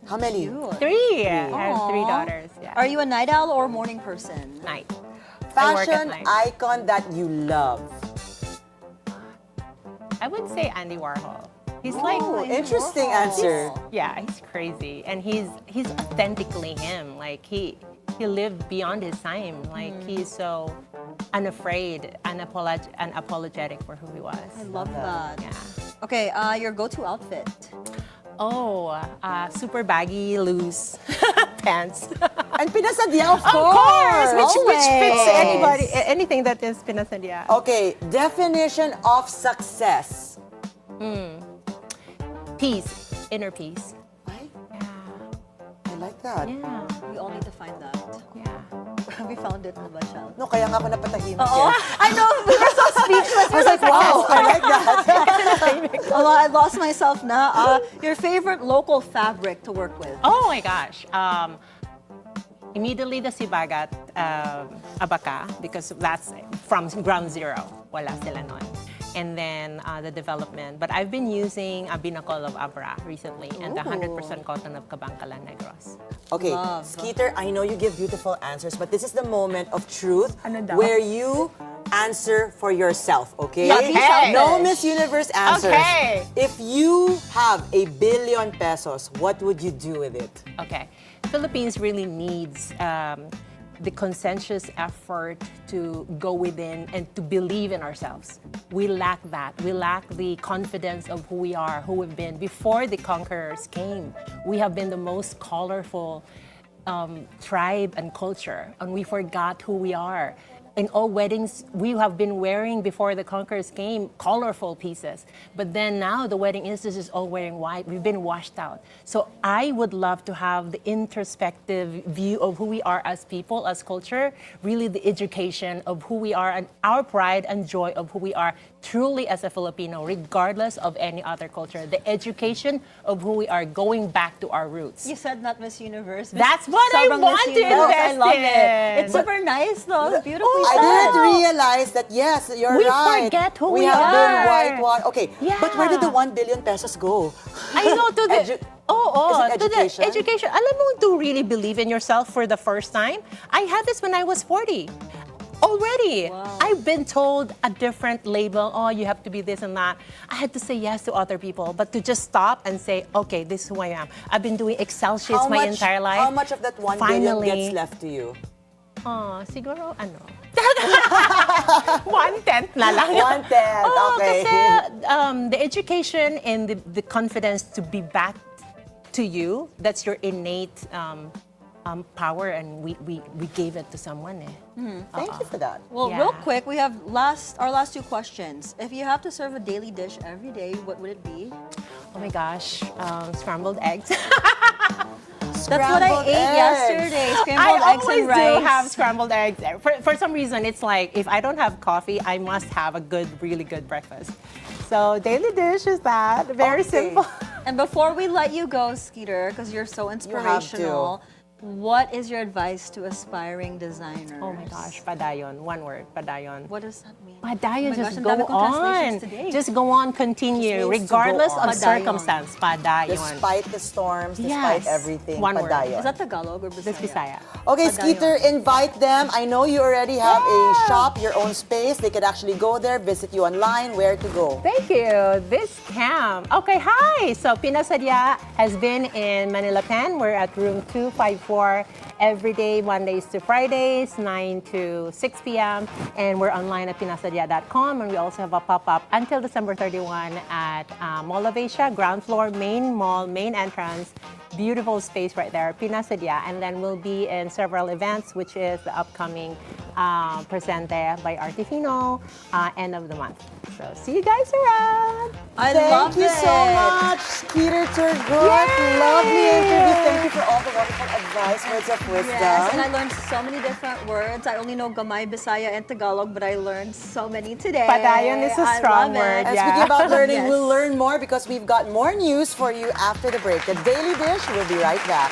How many? 3. I have 3 Aw. daughters. Yeah. Are you a night owl or a morning person? Night. I work at Fashion night. icon that you love. I would say Andy Warhol. He's Oh, like, interesting Warhol. answer. yeah, he's crazy, and he's authentically him. Like he lived beyond his time. Like he's so unafraid, unapologetic for who he was. I love that. Yeah. Okay, your go-to outfit. Oh, super baggy, loose pants. And Pinas Sadya, of Of course, course. which fits Always. anybody, anything that is Pinas Sadya. Okay, definition of success. Peace, inner peace. Ay, Yeah, I like that. yeah, We all need to find that. yeah. We found it, diba, Chal? No, kaya nga ako napatahimik. Oh, eh. I know. We were so speechless. I was like, wow, I like that. Although I lost myself now. Your favorite local fabric to work with? Oh my gosh. Immediately the Sibagat Abaka, because that's from ground zero. Wala sila nun. And then the development. But I've been using a Binacol of Abra recently and the 100% cotton of Cabancalan Negros. Okay, Love. Skeeter, I know you give beautiful answers, but this is the moment of truth Ano daw? where you answer for yourself, okay? Yeah, be selfish. No Miss Universe answers. Okay. If you have 1 billion pesos, what would you do with it? Okay. Philippines really needs the conscientious effort to go within and to believe in ourselves. We lack that. We lack the confidence of who we are, who we've been. Before the conquerors came, we have been the most colorful tribe and culture, and we forgot who we are. In all weddings, we have been wearing, before the conquerors came, colorful pieces. But then now the wedding is all wearing white. We've been washed out. So I would love to have the introspective view of who we are as people, as culture, really the education of who we are and our pride and joy of who we are truly as a Filipino, regardless of any other culture. The education of who we are, going back to our roots. You said not Miss Universe. That's what I Sobrang Miss want to Universe. I invest love in. it. It's super nice though. It's beautifully I said. didn't realize that, yes, you're We right. forget who we we have been are. whitewashed. Okay, but where did the Yeah. 1 billion pesos go? I know, to the... Is it education? To the education. Alam mo, to really believe in yourself for the first time, I had this when I was 40. Already. I've been told a different label. Oh, you have to be this and that. I had to say yes to other people, but to just stop and say, okay, this is who I am. I've been doing Excel sheets my entire life. How much of that 1 billion gets left to you? Siguro, 1/10 na lang. 1/10, okay. Kasi the education and the confidence to be back to you, that's your innate power, and we gave it to someone. Thank you for that. Well, real quick, we have our last two questions. If you have to serve a daily dish every day, what would it be? Oh my gosh, scrambled eggs. That's what I ate yesterday. Scrambled eggs and rice. I always do have scrambled eggs. For some reason, it's like if I don't have coffee, I must have a really good breakfast. So daily dish is that. Very simple. And before we let you go, Skeeter, because you're so inspirational, what is your advice to aspiring designers? Oh my gosh, padayon. One word, padayon. What does that mean? Padayon, Oh my just gosh, go ang dami kong on. translations today. Just go on, continue, Just means to regardless go of on. circumstance. Padayon. Despite the storms, despite Yes. everything, One word. padayon. Is that Tagalog or Bisaya? This Bisaya. Okay, Padayon. Skeeter, invite them. I know you already have a shop, your own space. They could actually go there, visit you online. Where to go? Thank you. This camp. Okay, hi. So Pinas Sadya has been in Manila Pen. We're at room 254 every day, Mondays to Fridays, 9 to 6 p.m. And we're online at pinasadya.com. And we also have a pop-up until December 31 at Mall of Asia, ground floor, main mall, main entrance. Beautiful space right there, Pinas Sadya. And then we'll be in several events, which is the upcoming Presente by Artifino, end of the month. So see you guys around. Thank you so much, Skeeter Turgut. Lovely interview. Thank you for all the wonderful advice, words of wisdom. Yes, and I learned so many different words. I only know Gamay, Bisaya, and Tagalog, but I learned so many today. Padayon is a strong I love word. it. And speaking about learning, Yes. we'll learn more because we've got more news for you after the break. The Daily Dish, we'll be right back.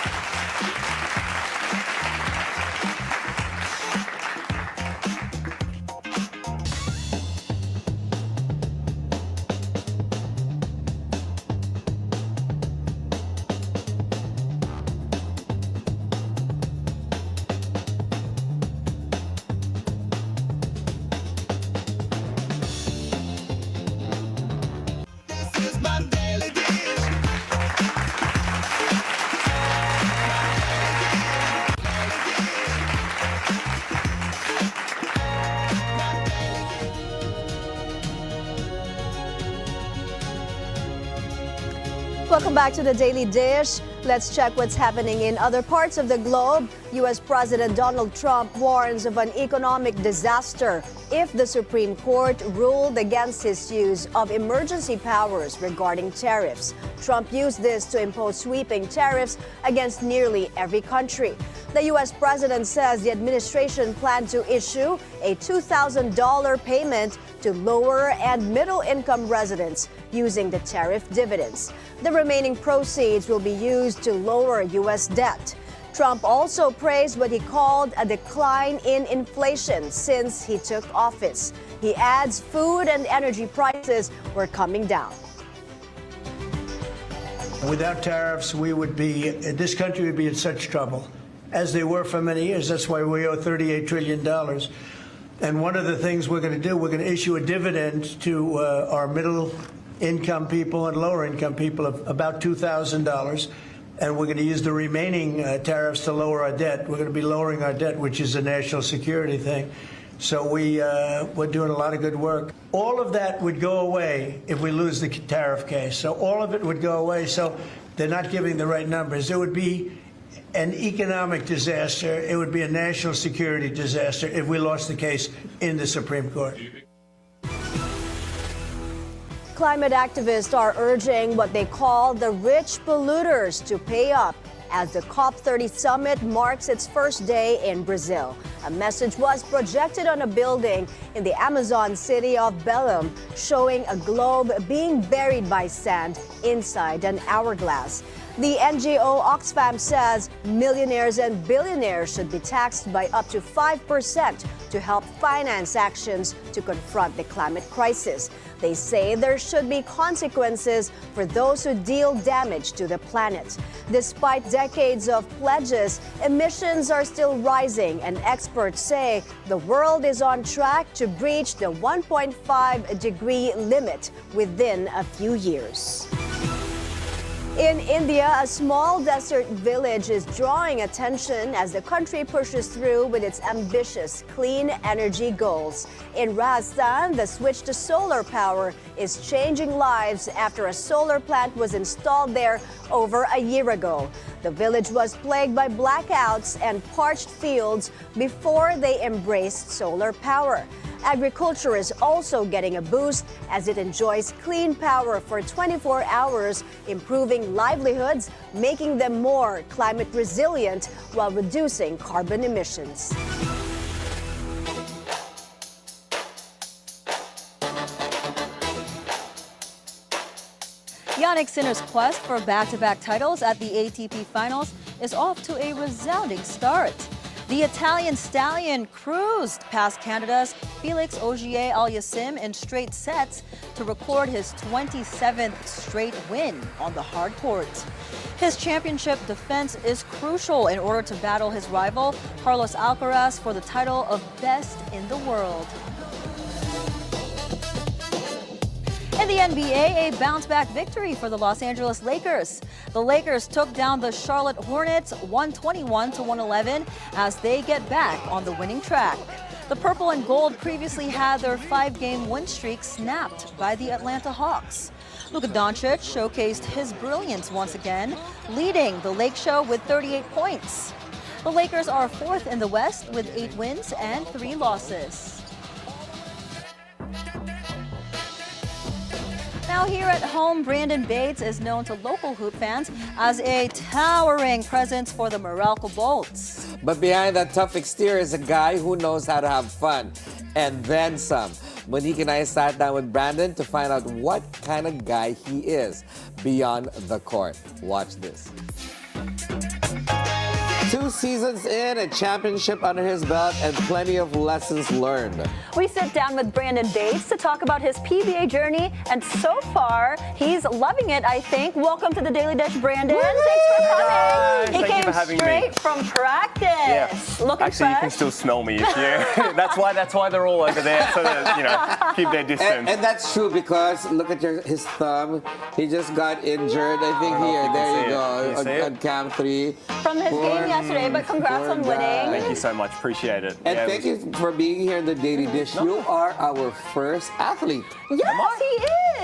Welcome back to the Daily Dish. Let's check what's happening in other parts of the globe. U.S. President Donald Trump warns of an economic disaster if the Supreme Court ruled against his use of emergency powers regarding tariffs. Trump used this to impose sweeping tariffs against nearly every country. The U.S. president says the administration planned to issue a $2,000 payment to lower and middle-income residents using the tariff dividends. The remaining proceeds will be used to lower U.S. debt. Trump also praised what he called a decline in inflation since he took office. He adds food and energy prices were coming down. Without tariffs, this country would be in such trouble, as they were for many years. That's why we owe $38 trillion. And one of the things we're going to do, we're going to issue a dividend to our middle-income people and lower-income people of about $2,000. And we're going to use the remaining tariffs to lower our debt. We're going to be lowering our debt, which is a national security thing. So we're doing a lot of good work. All of that would go away if we lose the tariff case. So all of it would go away. So they're not giving the right numbers. It would be an economic disaster. It would be a national security disaster if we lost the case in the Supreme Court. Climate activists are urging what they call the rich polluters to pay up as the COP30 summit marks its first day in Brazil. A message was projected on a building in the Amazon city of Belém, showing a globe being buried by sand inside an hourglass. The NGO Oxfam says millionaires and billionaires should be taxed by up to 5% to help finance actions to confront the climate crisis. They say there should be consequences for those who deal damage to the planet. Despite decades of pledges, emissions are still rising, and experts say the world is on track to breach the 1.5-degree limit within a few years. In India, a small desert village is drawing attention as the country pushes through with its ambitious clean energy goals. In Rajasthan, the switch to solar power is changing lives after a solar plant was installed there over a year ago. The village was plagued by blackouts and parched fields before they embraced solar power. Agriculture is also getting a boost as it enjoys clean power for 24 hours, improving livelihoods, making them more climate resilient while reducing carbon emissions. Jannik Sinner's quest for back-to-back titles at the ATP Finals is off to a resounding start. The Italian stallion cruised past Canada's Felix Auger-Aliassime in straight sets to record his 27th straight win on the hard court. His championship defense is crucial in order to battle his rival, Carlos Alcaraz, for the title of best in the world. In the NBA, a bounce-back victory for the Los Angeles Lakers. The Lakers took down the Charlotte Hornets 121-111 as they get back on the winning track. The purple and gold previously had their 5-game win streak snapped by the Atlanta Hawks. Luka Doncic showcased his brilliance once again, leading the Lake Show with 38 points. The Lakers are 4th in the West with 8 wins and 3 losses. Now here at home, Brandon Bates is known to local hoop fans as a towering presence for the Meralco Bolts. But behind that tough exterior is a guy who knows how to have fun, and then some. Monique and I sat down with Brandon to find out what kind of guy he is beyond the court. Watch this. 2 seasons in, a championship under his belt, and plenty of lessons learned. We sit down with Brandon Bates to talk about his PBA journey, and so far, he's loving it, I think. Welcome to the Daily Dish, Brandon. Woo! Thanks for coming. He Thank you came for having straight me. from practice. Yeah. Looking Actually, fresh. you can still smell me if you. That's why they're all over there, so that keep their distance. And that's true because look at his thumb. He just got injured. I think here. There you go. On cam 3. From his game yesterday, but congrats on winning. Thank you so much. Appreciate it. And thank you for being here in the Daily Dish. You are our first athlete. Yes, he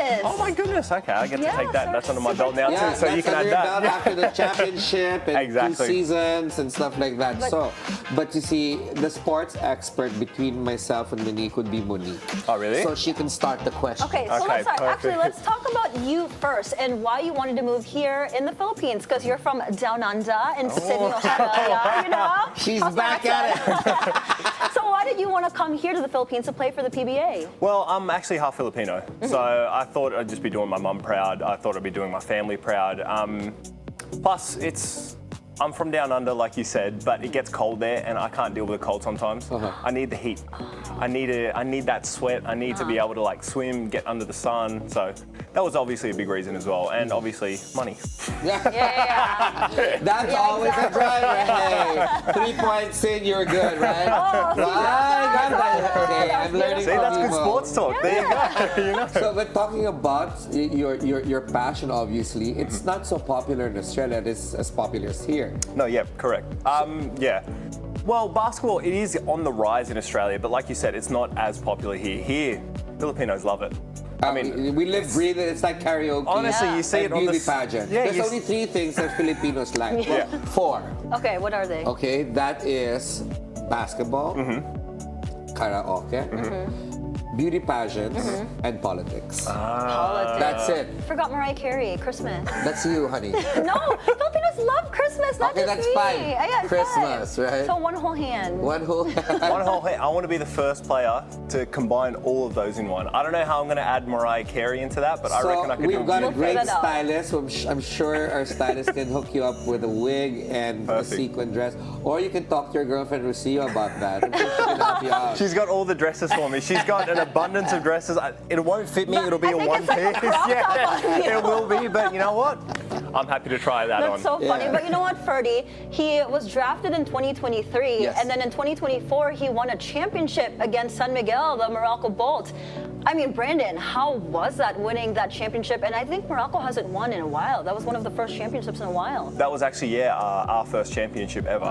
is. Oh my goodness. Okay, I get to take that. That's under my belt now too, so you can add your that. belt after the championship and Exactly. 2 seasons and stuff like that. But you see, the sports expert between myself and Monique would be Monique. Oh really? So she can start the question. Okay, so let's talk about you first and why you wanted to move here in the Philippines, because you're from down under in Sydney, Australia, you know? She's back at it. So why did you want to come here to the Philippines to play for the PBA? Well, I'm actually half Filipino, so I thought I'd just be doing my mum proud. I thought I'd be doing my family proud. Plus, I'm from down under, like you said, but it gets cold there, and I can't deal with the cold sometimes. I need the heat. I need that sweat. I need to be able to like swim, get under the sun. So that was obviously a big reason as well, and obviously money. That's always a driver. Hey, 3 points in, you're good, right? Okay, I'm learning. See, that's good sports talk. There you go. You know? So, but talking about your passion, obviously, it's not so popular in Australia. It's as popular as here. No, yeah, correct. Yeah. Well, basketball, it is on the rise in Australia, but like you said, it's not as popular here. Here, Filipinos love it. I mean, we live, breathe it. It's like karaoke. Honestly, you see and it on beauty the pageant. Yeah, There's only 3 things that Filipinos like. 4. Okay, what are they? Okay, that is basketball, karaoke, beauty pageants, and politics. Politics. That's it. Forgot Mariah Carey, Christmas. That's you, honey. No, Filipinos love Christmas, not Okay, just that's me. fine. Yeah, it's Christmas, fine. right? So one whole hand. One whole. One whole hit. I want to be the first player to combine all of those in one. I don't know how I'm going to add Mariah Carey into that, but I reckon I could do we've got a beauty. great that out. stylist. I'm sure our stylist can hook you up with a wig and Perfect. a sequin dress. Or you can talk to your girlfriend, Rosario, about that. I'm sure she can help you out. She's got all the dresses for me. She's got an abundance of dresses. It won't fit me. It'll be a one piece. It will be, but you know what? I'm happy to try that That's on. so funny. Yeah. But you know what, Ferdi? He was drafted in 2023, Yes. and then in 2024, he won a championship against San Miguel, the Meralco Bolts. I mean, Brandon, how was that winning that championship? And I think Meralco hasn't won in a while. That was one of the first championships in a while. That was actually, our first championship ever.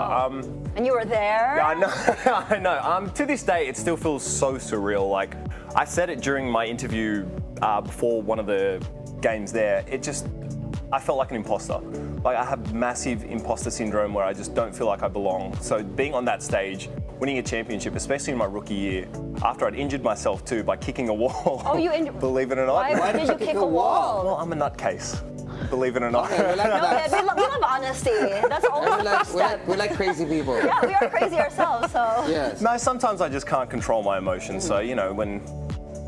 And you were there? Yeah, I know. I know. To this day, it still feels so surreal. Like, I said it during my interview before one of the games there. I felt like an imposter. Like, I have massive imposter syndrome where I just don't feel like I belong. So being on that stage, winning a championship, especially in my rookie year, after I'd injured myself too by kicking a wall. Oh, you injured? Believe it or not. Why did you kick a wall? Well, I'm a nutcase. Believe it or not. Okay, we like No, that. we love honesty. That's always we, the like, first we, like, step. we like crazy people. Yeah, we are crazy ourselves, so. Yes. No, sometimes I just can't control my emotions. So, you know, when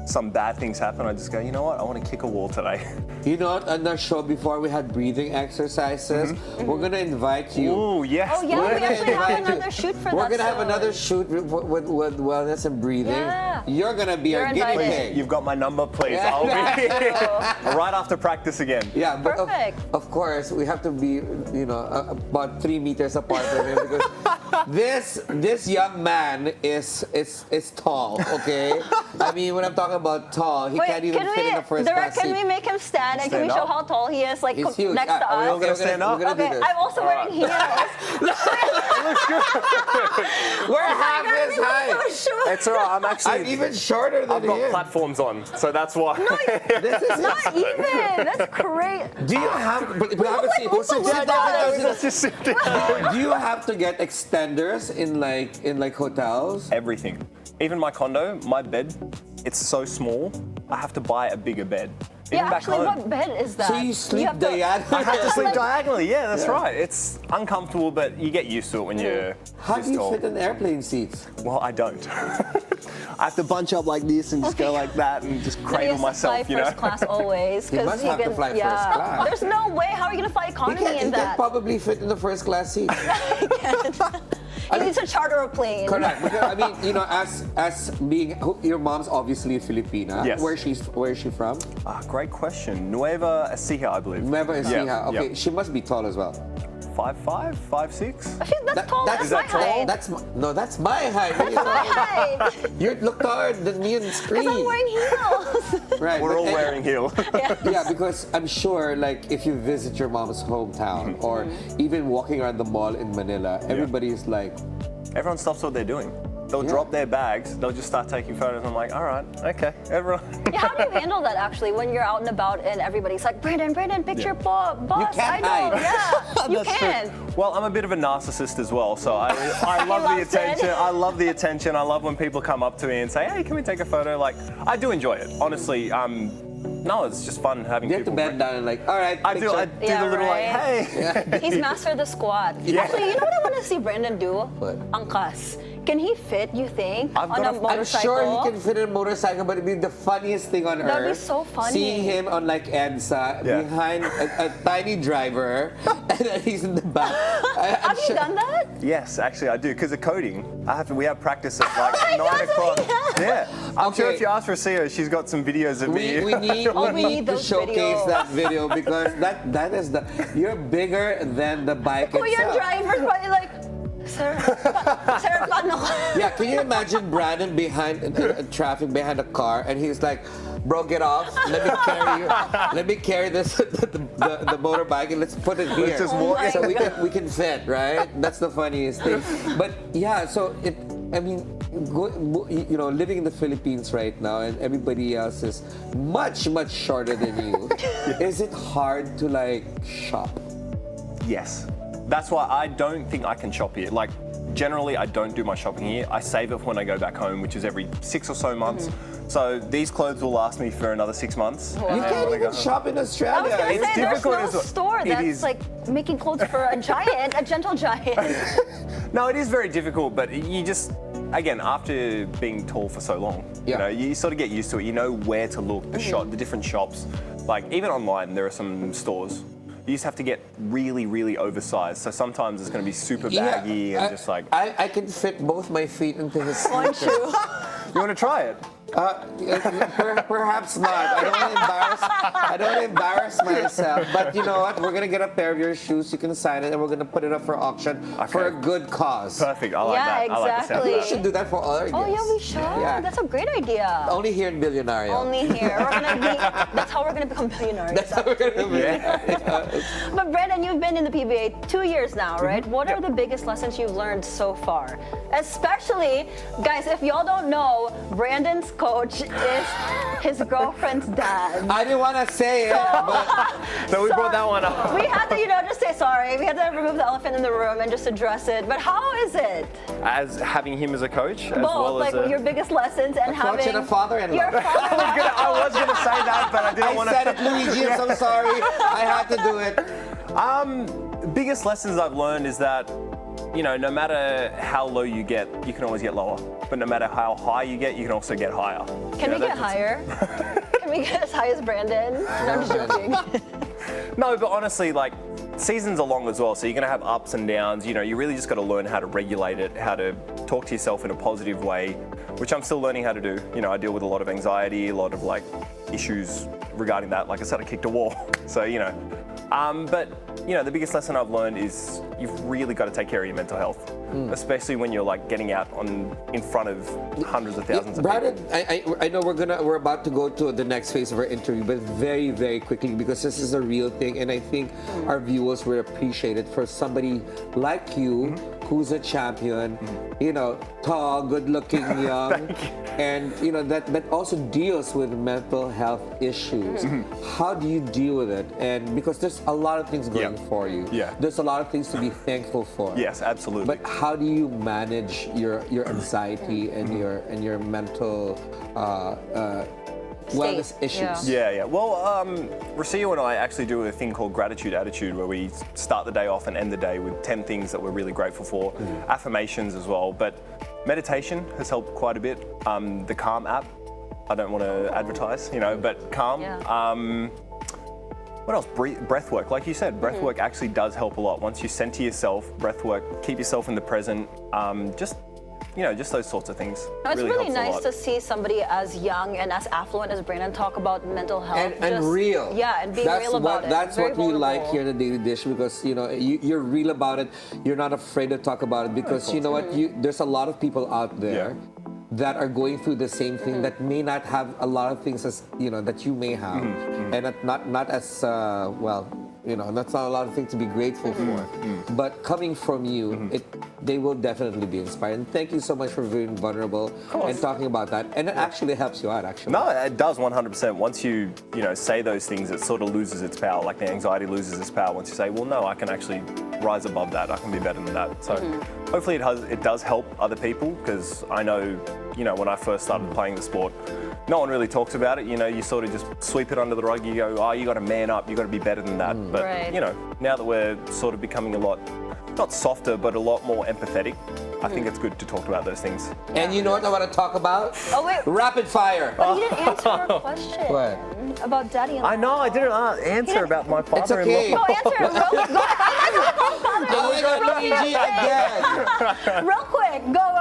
some bad things happen, I just go, you know what, I want to kick a wall today. You know what, on our show before we had breathing exercises. We're going to invite you. Ooh, yes. Oh, yeah, We're we gonna actually have invite you. another shoot for We're that going to have soon. another shoot with wellness and breathing. Yeah. You're going to be You're our guinea invited. pig. You've got my number, please. Yeah. I'll be here right after practice again. Yeah, but Perfect. of course, we have to be, about 3 meters apart from him because this young man is tall, okay? I mean, when I'm talking about tall, he can't even fit in the first class Can seat. we make him stand and can we Stand show up? how tall he is, like He's huge. next to Are we us? all gonna stand up? We're gonna do Okay, this. I'm also wearing heels. We're half his height. It's all right. I'm actually. even shorter than I've got him. platforms on, so that's why. This is Not even. That's great. Do you have? But we haven't seen. Look at that. Let's just sit down. Do you have to get extenders in like hotels? Everything. Even my condo, my bed, it's so small, I have to buy a bigger bed. Even Yeah, back actually, home. what bed is that? So you sleep have to- diagonally? I have to sleep diagonally, yeah, that's right. It's uncomfortable, but you get used to it when you're How this do you tall. fit in airplane seats? Well, I don't. I have to bunch up like this and just go like that and just He cradle has to myself, fly you know. first class always. He 'cause must have to fly first class. There's no way. How are you going to fly He economy can in that? probably fit in the first class seat. He needs to charter a plane. Correct. Because, I mean, as being your mom's obviously a Filipina. Yes. Where is she from? Great question. Nueva Ecija, I believe. Nueva Ecija. Yeah, Okay, yeah. she must be tall as well. 5'5", 5'6". That's tall. That's is my that tall? height. That's my height. What are you My talking about? height. You look taller than me on the screen. Because I'm wearing heels. Right. We're but- all wearing heels. Yeah, because I'm sure, like, if you visit your mom's hometown or even walking around the mall in Manila, everybody's like, Everyone stops what they're doing. They'll drop their bags, they'll just start taking photos. I'm like, all right, okay, everyone. Yeah, how do you handle that actually when you're out and about and everybody's like, Brandon, picture boss. can't I know. hide. Yeah, you That's can. true. Well, I'm a bit of a narcissist as well, so I love the loves it. attention. I love the attention. I love when people come up to me and say, hey, can we take a photo? Like, I do enjoy it. Honestly, no, it's just fun having you have to people. bend down and like, all right, I do picture. Yeah, the little right. like, hey. He's mastered the squat. Yeah. Actually, you know what I want to see Brandon do? What? Angkas. Can he fit, you think, I've on got a a- motorcycle? I'm sure he can fit in a motorcycle, but it'd be the funniest thing on That'd be earth. so funny. Seeing him on like EDSA Yeah. behind a tiny driver, and then he's in the back. Have you done that? Yes, actually I do, because of coding. We have practice at like Oh, 9 o'clock. Yeah. I'm sure Okay. if you ask Rosario, she's got some videos of me. We need Oh, we need to those showcase videos. that video because that is you're bigger than the bike Kuya itself. driver's probably like, sir, paano ko? Yeah, can you imagine Brandon behind traffic behind a car and he's like, bro, get off. Let me carry you. Let me carry this the motorbike and let's put it here. Let's just walk it. So we can fit, right? That's the funniest thing. But yeah, so living in the Philippines right now and everybody else is much shorter than you. Is it hard to like shop? Yes. That's why I don't think I can shop here. Like, generally, I don't do my shopping here. I save it for when I go back home, which is every 6 or so months. So these clothes will last me for another 6 months. You can't even shop in I was Australia. going to It's say, there's difficult no as well. store It that's is. like making clothes for a giant, a gentle giant. No, it is very difficult, but you just, again, after being tall for so long, Yeah. you sort of get used to it. You know where to look, the different shops. Like even online, there are some stores. You just have to get really, really oversized. So sometimes it's going to be super baggy and just like. I can fit both my feet into his sneakers. You want to try it? Perhaps not. I don't want to embarrass myself. But you know what? We're gonna get a pair of your shoes. You can sign it, and we're gonna put it up for auction for a good cause. Perfect. I like that. I like the sound of exactly. We that. should do that for all our guests. Oh yeah, we should. Yeah. That's a great idea. Only here in Bilyonaryo. Only here. We're gonna be. That's how we're gonna become billionaires. That's how we're gonna be. But Brandon, you've been in the PBA 2 years now, right? What are the biggest lessons you've learned so far? Especially, guys, if y'all don't know, Brandon's coach is his girlfriend's dad. I didn't want to say it, but So we brought that one up. We had to, just say sorry. We had to remove the elephant in the room and just address it. But how is it? As having him as a coach, as Both, well like as your biggest lessons and having coach and a father-in-law. your father-in-law. I was gonna say that, but I didn't want I said it, Luigi. I'm so sorry. I had to do it. Biggest lessons I've learned is that, no matter how low you get, you can always get lower. But no matter how high you get, you can also get higher. Can we get higher? Can we get as high as Brandon? No, I'm just joking. No, but honestly, seasons are long as well, so you're going to have ups and downs. You really just got to learn how to regulate it, how to talk to yourself in a positive way, which I'm still learning how to do. I deal with a lot of anxiety, a lot of issues regarding that. Like I said, I kicked a wall, so but the biggest lesson I've learned is you've really got to take care of your mental health, especially when you're getting out in front of hundreds of thousands of Brandon, people. I know we're about to go to the next phase of our interview, but very, very quickly, because this is a real thing, and I think our viewers will appreciate it for somebody like you, who's a champion, tall, good-looking, young, and that also deals with mental health issues. How do you deal with it? And because there's a lot of things going for you. Yeah. There's a lot of things to be thankful for. Yes, absolutely. But how do you manage your anxiety and your mental wellness issues? Yeah. Well, Rosario and I actually do a thing called gratitude attitude, where we start the day off and end the day with 10 things that we're really grateful for. Affirmations as well. But meditation has helped quite a bit. The Calm app, I don't want to advertise, but Calm. Yeah. What else? Breath work. Like you said, breath work actually does help a lot. Once you center yourself, breath work, keep yourself in the present, just those sorts of things. No, it's really helps a nice lot. to see somebody as young and as affluent as Brandon talk about mental health. And real. Yeah, and being real about it. That's Very what we like vulnerable. here in the Daily Dish, because you're real about it. You're not afraid to talk about it, because you know what? There's a lot of people out there that are going through the same thing, that may not have a lot of things as that you may have, and not as that's not a lot of things to be grateful for. But coming from you, they will definitely be inspired. And thank you so much for being vulnerable and talking about that. And it actually helps you out, actually. No, it does 100%. Once you say those things, it sort of loses its power. Like the anxiety loses its power once you say, well, no, I can actually rise above that. I can be better than that. So hopefully it does help other people, because I know, when I first started playing the sport, no one really talks about it. You sort of just sweep it under the rug. You go, oh, you got to man up. You got to be better than that. But now that we're sort of becoming a lot, not softer, but a lot more empathetic, I think it's good to talk about those things. And you know what I want to talk about? Oh, wait. Rapid fire. But you didn't answer our question. What? About daddy-in-law. I know, I didn't answer about my father-in-law. okay. No, answer it. Real quick. Go.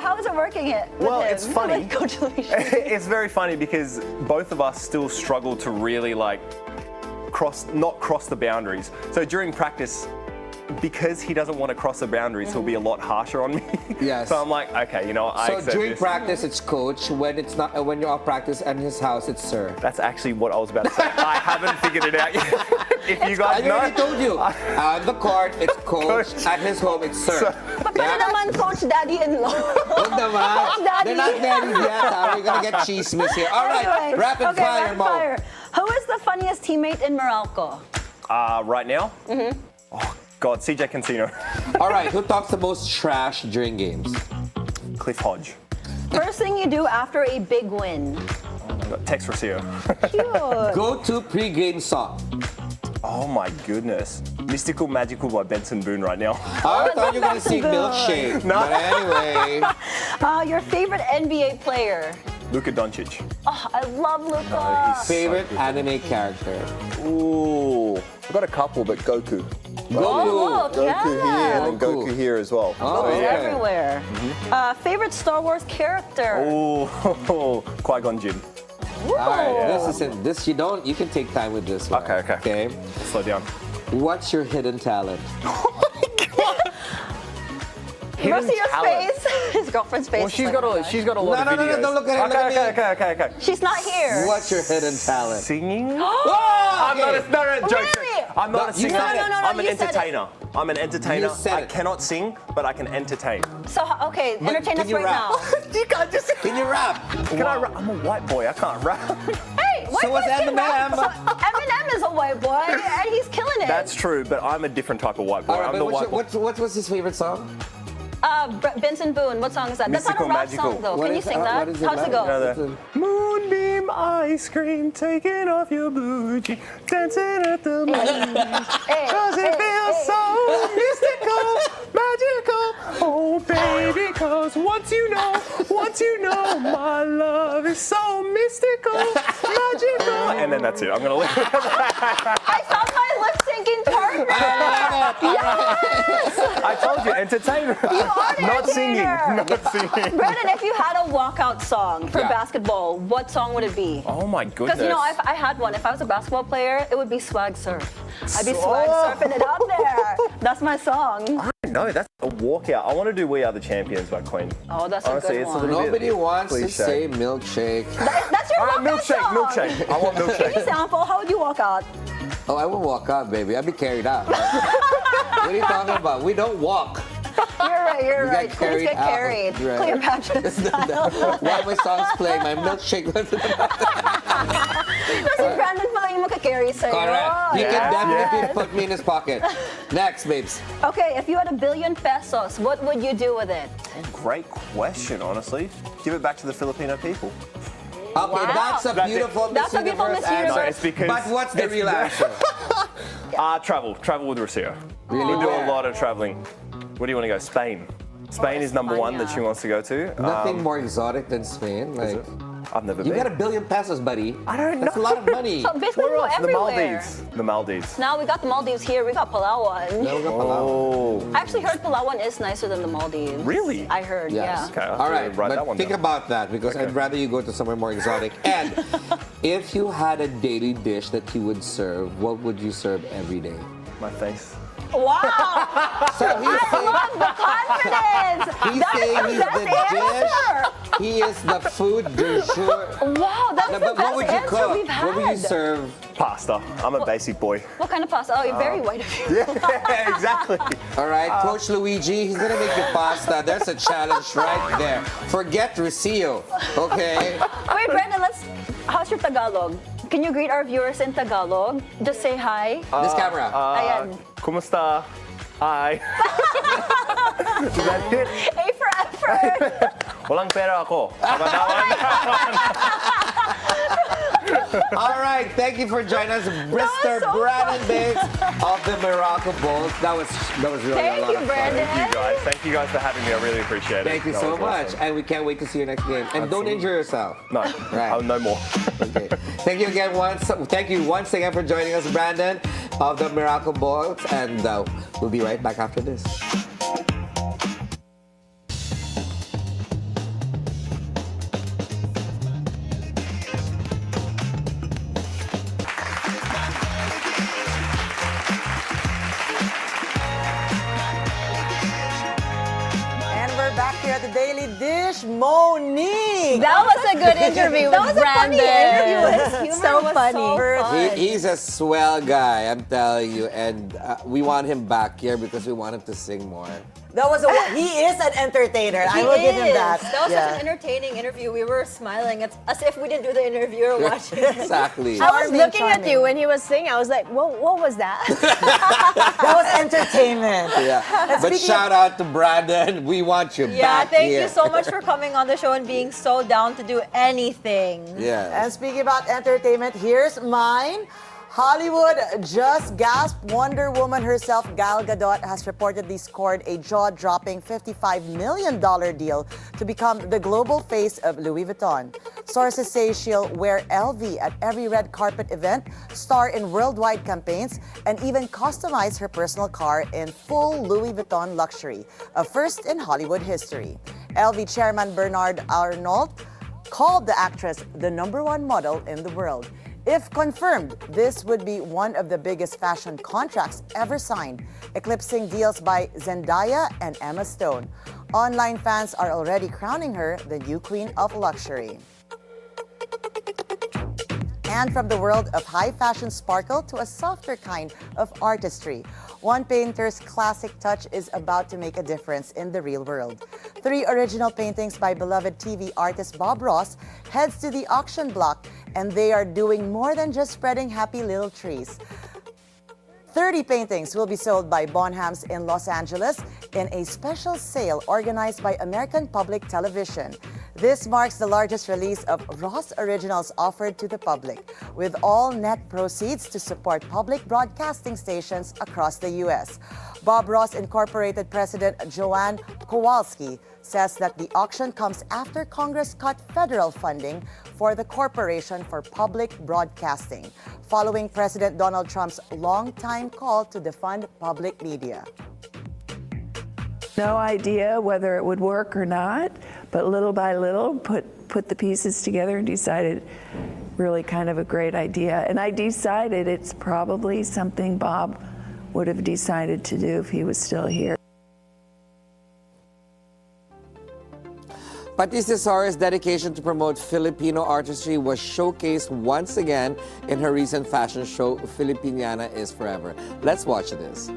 How is it working with Well, him? it's funny. With Coach Alicia? It's very funny, because both of us still struggle to really not cross the boundaries. So during practice, because he doesn't want to cross the boundaries, he'll be a lot harsher on me. Yes. So I'm like, okay, I So accept during this. practice, it's coach. When it's not, when you're off practice at his house, it's sir. That's actually what I was about to say. I haven't figured it out yet. If you guys I know. already told you. On the court, it's coach. At his home, it's sir. But pwede naman Coach Daddy-in-law. Huwag naman. Coach Daddy. They're not married yet. We're gonna get chismis here. All right, Anyway, rapid fire, Mo. fire. Who is the funniest teammate in Meralco? Right now? Oh, God, CJ Cancino. All right, who talks the most trash during games? Cliff Hodge. First thing you do after a big win. Text Rosario. Cute. Go-to pre-game song. Oh my goodness. Mystical Magical by Benson Boone right now. I thought you were going to sing Milkshake. No. But anyway. Your favorite NBA player. Luka Doncic. Oh, I love Luka. Favorite anime character. Ooh. I've got a couple, but Goku. Oh, look, Goku yeah. here and then Goku here as well. Oh, Goku's yeah. everywhere. Favorite Star Wars character. Oh, Qui-Gon Jinn. Ooh. All right, this isn't this. You can take time with this one. Okay. Slow down. What's your hidden talent? Rosario's face. His girlfriend's face. Well, she's got a lot of videos. No, don't look at it. Okay. She's not here. What's your hidden talent? Singing? Oh, I'm not a joke. Really? I'm not a singer. said it. No, I'm an you said it. entertainer. I'm an entertainer. You said I it. cannot sing, but I can entertain. So, okay, But entertain can us you right rap? now. You can't just. Can you rap? Can I rap? I'm a white boy. I can't rap. Hey, white So was boys can rap. Eminem. So Eminem is a white boy, and he's killing it. That's true, but I'm a different type of white boy. All right, I'm the white boy. but what's his favorite song? Benson Boone. What song is that? That's not a Mystical rap Magical. song, though. What Can you is- sing what that? is it How's it about? go? Moonbeam ice cream, taking off your blue jeans, dancing at the moon. Cause it feels so mystical, magical. Oh, baby, cause once you know, my love is so mystical, magical. And then that's it. I'm gonna leave it. I found my lip syncing partner. I told you, entertainer. You are the Not singing. entertainer. Not singing. Brandon, if you had a walkout song for Yeah. basketball, what song would it be? Oh my goodness. Because, I had one. If I was a basketball player, it would be Swag Surf. I'd be swag Oh. surfing it out there. That's my song. No, that's a walkout. I want to do We Are the Champions by Queen. Oh, that's Honestly, a good it's a one. little Nobody bit wants to cliche. say milkshake. That's your All right, walkout song. milkshake. I want Can you milkshake. sample? How would you walk out? Oh, I won't walk out, baby. I'll be carried out. What are you talking about? We don't walk. You're We right. get Queens get carried out. carried. Right. Cleopatra style. While my song's playing, my milkshake. Kasi Brandon pala yung makakarry sa'yo. Correct. He can Yes. definitely put me in his pocket. Next, babes. Okay, if you had $1 billion pesos, what would you do with it? Great question, honestly. Give it back to the Filipino people. Okay, that's a That's it. beautiful That's Miss a beautiful Universe Miss answer. Universe. It's because But what's the real answer? Travel with Rosario. Really? We do Where? a lot of traveling. Where do you want to go? Spain. Spain is number one that she wants to go to. Nothing more exotic than Spain. Like, I've never you been. got $1 billion pesos, buddy. I don't That's know. a lot of money. So basically, Where go else? The everywhere. Maldives. The Maldives. Now we got the Maldives here. We got Palawan. Now we got Palau. Oh. I actually heard Palawan is nicer than the Maldives. Really? I heard, Yes. yeah. Okay, I'll have All to right, write that but one think down. about that because I'd rather you go to somewhere more exotic. And if you had a daily dish that you would serve, what would you serve every day? My face. Wow! So I love the confidence! he's That is saying the he's best the dish. answer! He is the food du jour. Wow, that No, is the but what best would you answer cook? we've had. What would you serve? Pasta. I'm a basic boy. What kind of pasta? Oh, you're very white of you. Yeah, exactly. All right, Coach Luigi, he's gonna make you pasta. There's a challenge right there. Forget Rosario, okay? Wait, Brandon, how's your Tagalog? Can you greet our viewers in Tagalog? Just say hi. This camera. Ayan. Kumusta? Hi. Is that it? A for effort. Walang pera ako. All right, thank you for joining us, Mr. so Brandon Bates of the Meralco Bolts. That was really Thank a lot you, of fun. Brandon. Thank you guys for having me. I really appreciate it. Thank you That so was much, awesome. and we can't wait to see you next game. And don't injure yourself. No, Right. no more. Okay. Thank you again Thank you once again for joining us, Brandon of the Meralco Bolts, and we'll be right back after this. And we're back here at the Daily Dish. Monique! That was a good interview That with was a funny Brandon. interview. His humor So was funny. so fun. He's a swell guy, I'm telling you, and we want him back here because we want him to sing more. He is an entertainer. I will give him that. That was such an entertaining interview. We were smiling. It's as if we didn't do the interview or watch it. Exactly. I was looking at you when he was singing. I was like, what was that? That was entertainment. Yeah. But shout out to Brandon. We want you back thank here. you so much for coming on the show and being so down to do anything. Yeah. And speaking about entertainment, here's mine. Hollywood just gasped. Wonder Woman herself, Gal Gadot, has reportedly scored a jaw-dropping $55 million deal to become the global face of Louis Vuitton. Sources say she'll wear LV at every red carpet event, star in worldwide campaigns, and even customize her personal car in full Louis Vuitton luxury, a first in Hollywood history. LV chairman Bernard Arnault called the actress the #1 model in the world. If confirmed, this would be one of the biggest fashion contracts ever signed, eclipsing deals by Zendaya and Emma Stone. Online fans are already crowning her the new queen of luxury. And from the world of high fashion sparkle to a softer kind of artistry, one painter's classic touch is about to make a difference in the real world. 3 original paintings by beloved TV artist Bob Ross heads to the auction block, and they are doing more than just spreading happy little trees. 30 paintings will be sold by Bonhams in Los Angeles in a special sale organized by American Public Television. This marks the largest release of Ross originals offered to the public, with all net proceeds to support public broadcasting stations across the U.S. Bob Ross Incorporated President Joanne Kowalski says that the auction comes after Congress cut federal funding for the Corporation for Public Broadcasting, following President Donald Trump's longtime call to defund public media. No idea whether it would work or not, but little by little put the pieces together and decided really kind of a great idea. And I decided it's probably something Bob would have decided to do if he was still here. Patis Tesora's dedication to promote Filipino artistry was showcased once again in her recent fashion show, Filipiniana is Forever. Let's watch this.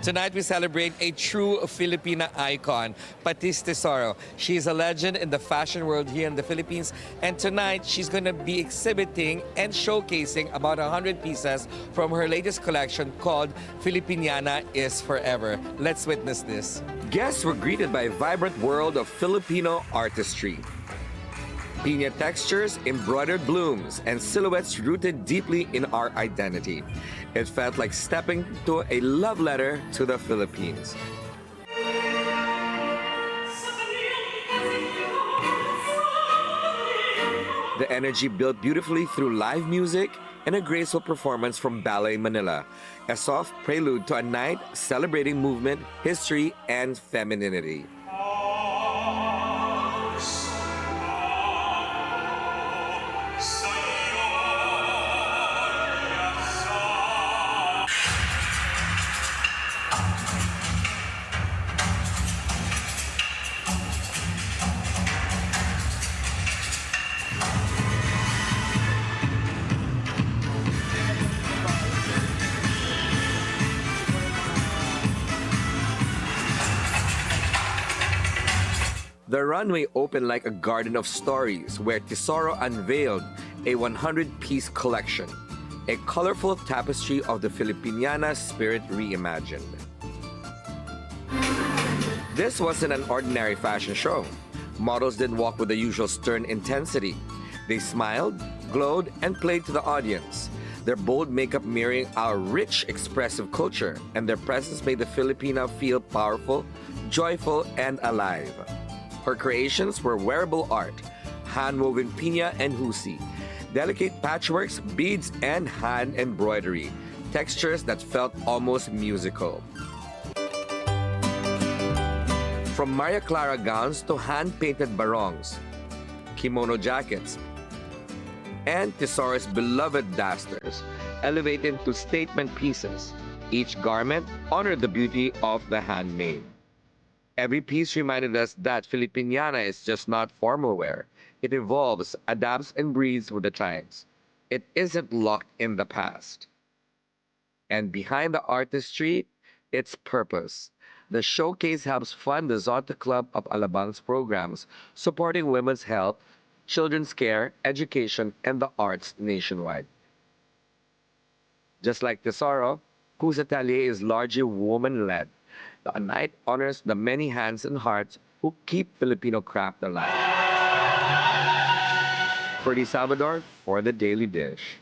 Tonight, we celebrate a true Filipina icon, Patis Tesoro. She is a legend in the fashion world here in the Philippines. And tonight, she's going to be exhibiting and showcasing about 100 pieces from her latest collection called Filipiniana is Forever. Let's witness this. Guests were greeted by a vibrant world of Filipino artistry. Piña textures, embroidered blooms, and silhouettes rooted deeply in our identity. It felt like stepping to a love letter to the Philippines. The energy built beautifully through live music and a graceful performance from Ballet Manila, a soft prelude to a night celebrating movement, history, and femininity. The runway opened like a garden of stories where Tesoro unveiled a 100-piece collection, a colorful tapestry of the Filipiniana spirit reimagined. This wasn't an ordinary fashion show. Models didn't walk with the usual stern intensity. They smiled, glowed, and played to the audience. Their bold makeup mirroring our rich, expressive culture, and their presence made the Filipina feel powerful, joyful, and alive. Her creations were wearable art, hand-woven piña and husi, delicate patchworks, beads, and hand embroidery, textures that felt almost musical. From Maria Clara gowns to hand-painted barongs, kimono jackets, and Tesoro's beloved dasters, elevated to statement pieces. Each garment honored the beauty of the handmade. Every piece reminded us that Filipiniana is just not formal wear. It evolves, adapts, and breathes with the times. It isn't locked in the past. And behind the artistry, its purpose. The showcase helps fund the Zonta Club of Alabang's programs, supporting women's health, children's care, education, and the arts nationwide. Just like Tesoro, whose atelier is largely woman-led, the night honors the many hands and hearts who keep Filipino craft alive. Ferdi Salvador for The Daily Dish.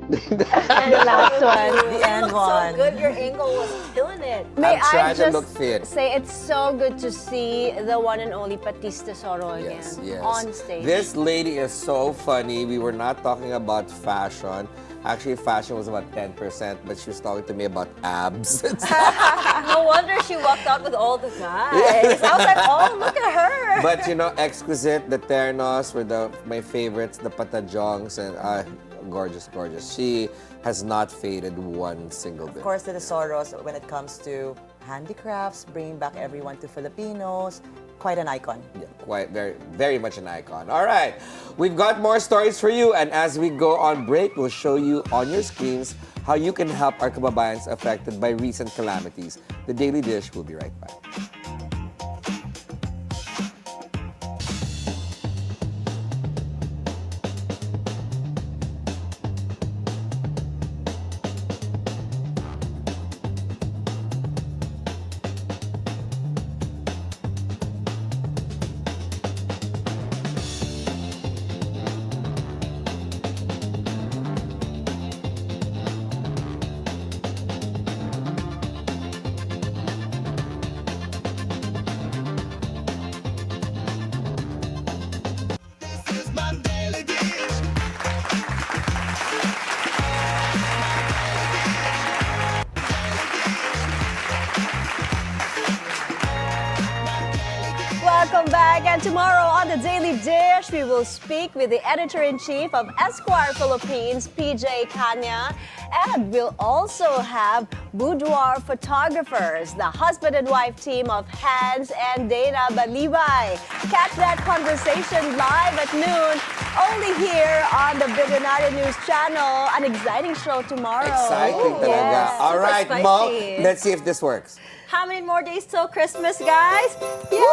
And the last one. The end one. So good, your angle was killing it. May I'm I trying to just look fit. say it's so good to see the one and only Patis Tesoro again Yes. on stage. This lady is so funny. We were not talking about fashion. Actually, fashion was about 10%, but she was talking to me about abs. No wonder she walked out with all the guys. I was like, oh, look at her. But you know, exquisite, the ternos were my favorites, the patajongs, and gorgeous, gorgeous. She has not faded one single bit. Of course, the Tesoros, when it comes to handicrafts, bringing back everyone to Filipinos, quite an icon. Yeah, quite, very, very much an icon. All right, we've got more stories for you, and as we go on break, we'll show you on your screens how you can help our kababayans affected by recent calamities. The Daily Dish will be right back. Welcome back, and tomorrow on The Daily Dish, we will speak with the editor-in-chief of Esquire Philippines, PJ Kanya, and we'll also have boudoir photographers, the husband and wife team of Hans and Dana Balibay. Catch that conversation live at noon, only here on the Bilyonaryo News Channel. An exciting show tomorrow. Exciting talaga. Yes. All right, Super Mo, spicy. let's see if this works. How many more days till Christmas, guys? Yay!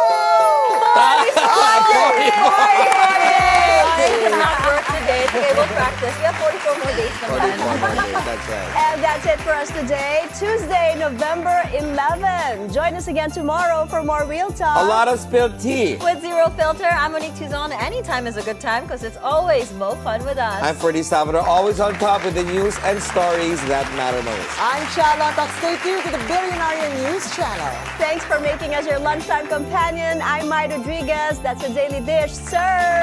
I cannot work today. Okay, we'll practice. We have 44 more days naman. 44 more days, that's right. And that's it for us today, Tuesday, November 11. Join us again tomorrow for more Real Talk. A lot of spilled tea. With Zero Filter, I'm Monique Tuzon. Anytime is a good time because it's always more fun with us. I'm Ferdi Salvador, always on top with the news and stories that matter most. I'm Chal. Lontoc. Stay tuned to the Bilyonaryo News Channel. Thanks for making us your lunchtime companion. I'm Mai Rodriguez. That's the Daily Dish. Serve!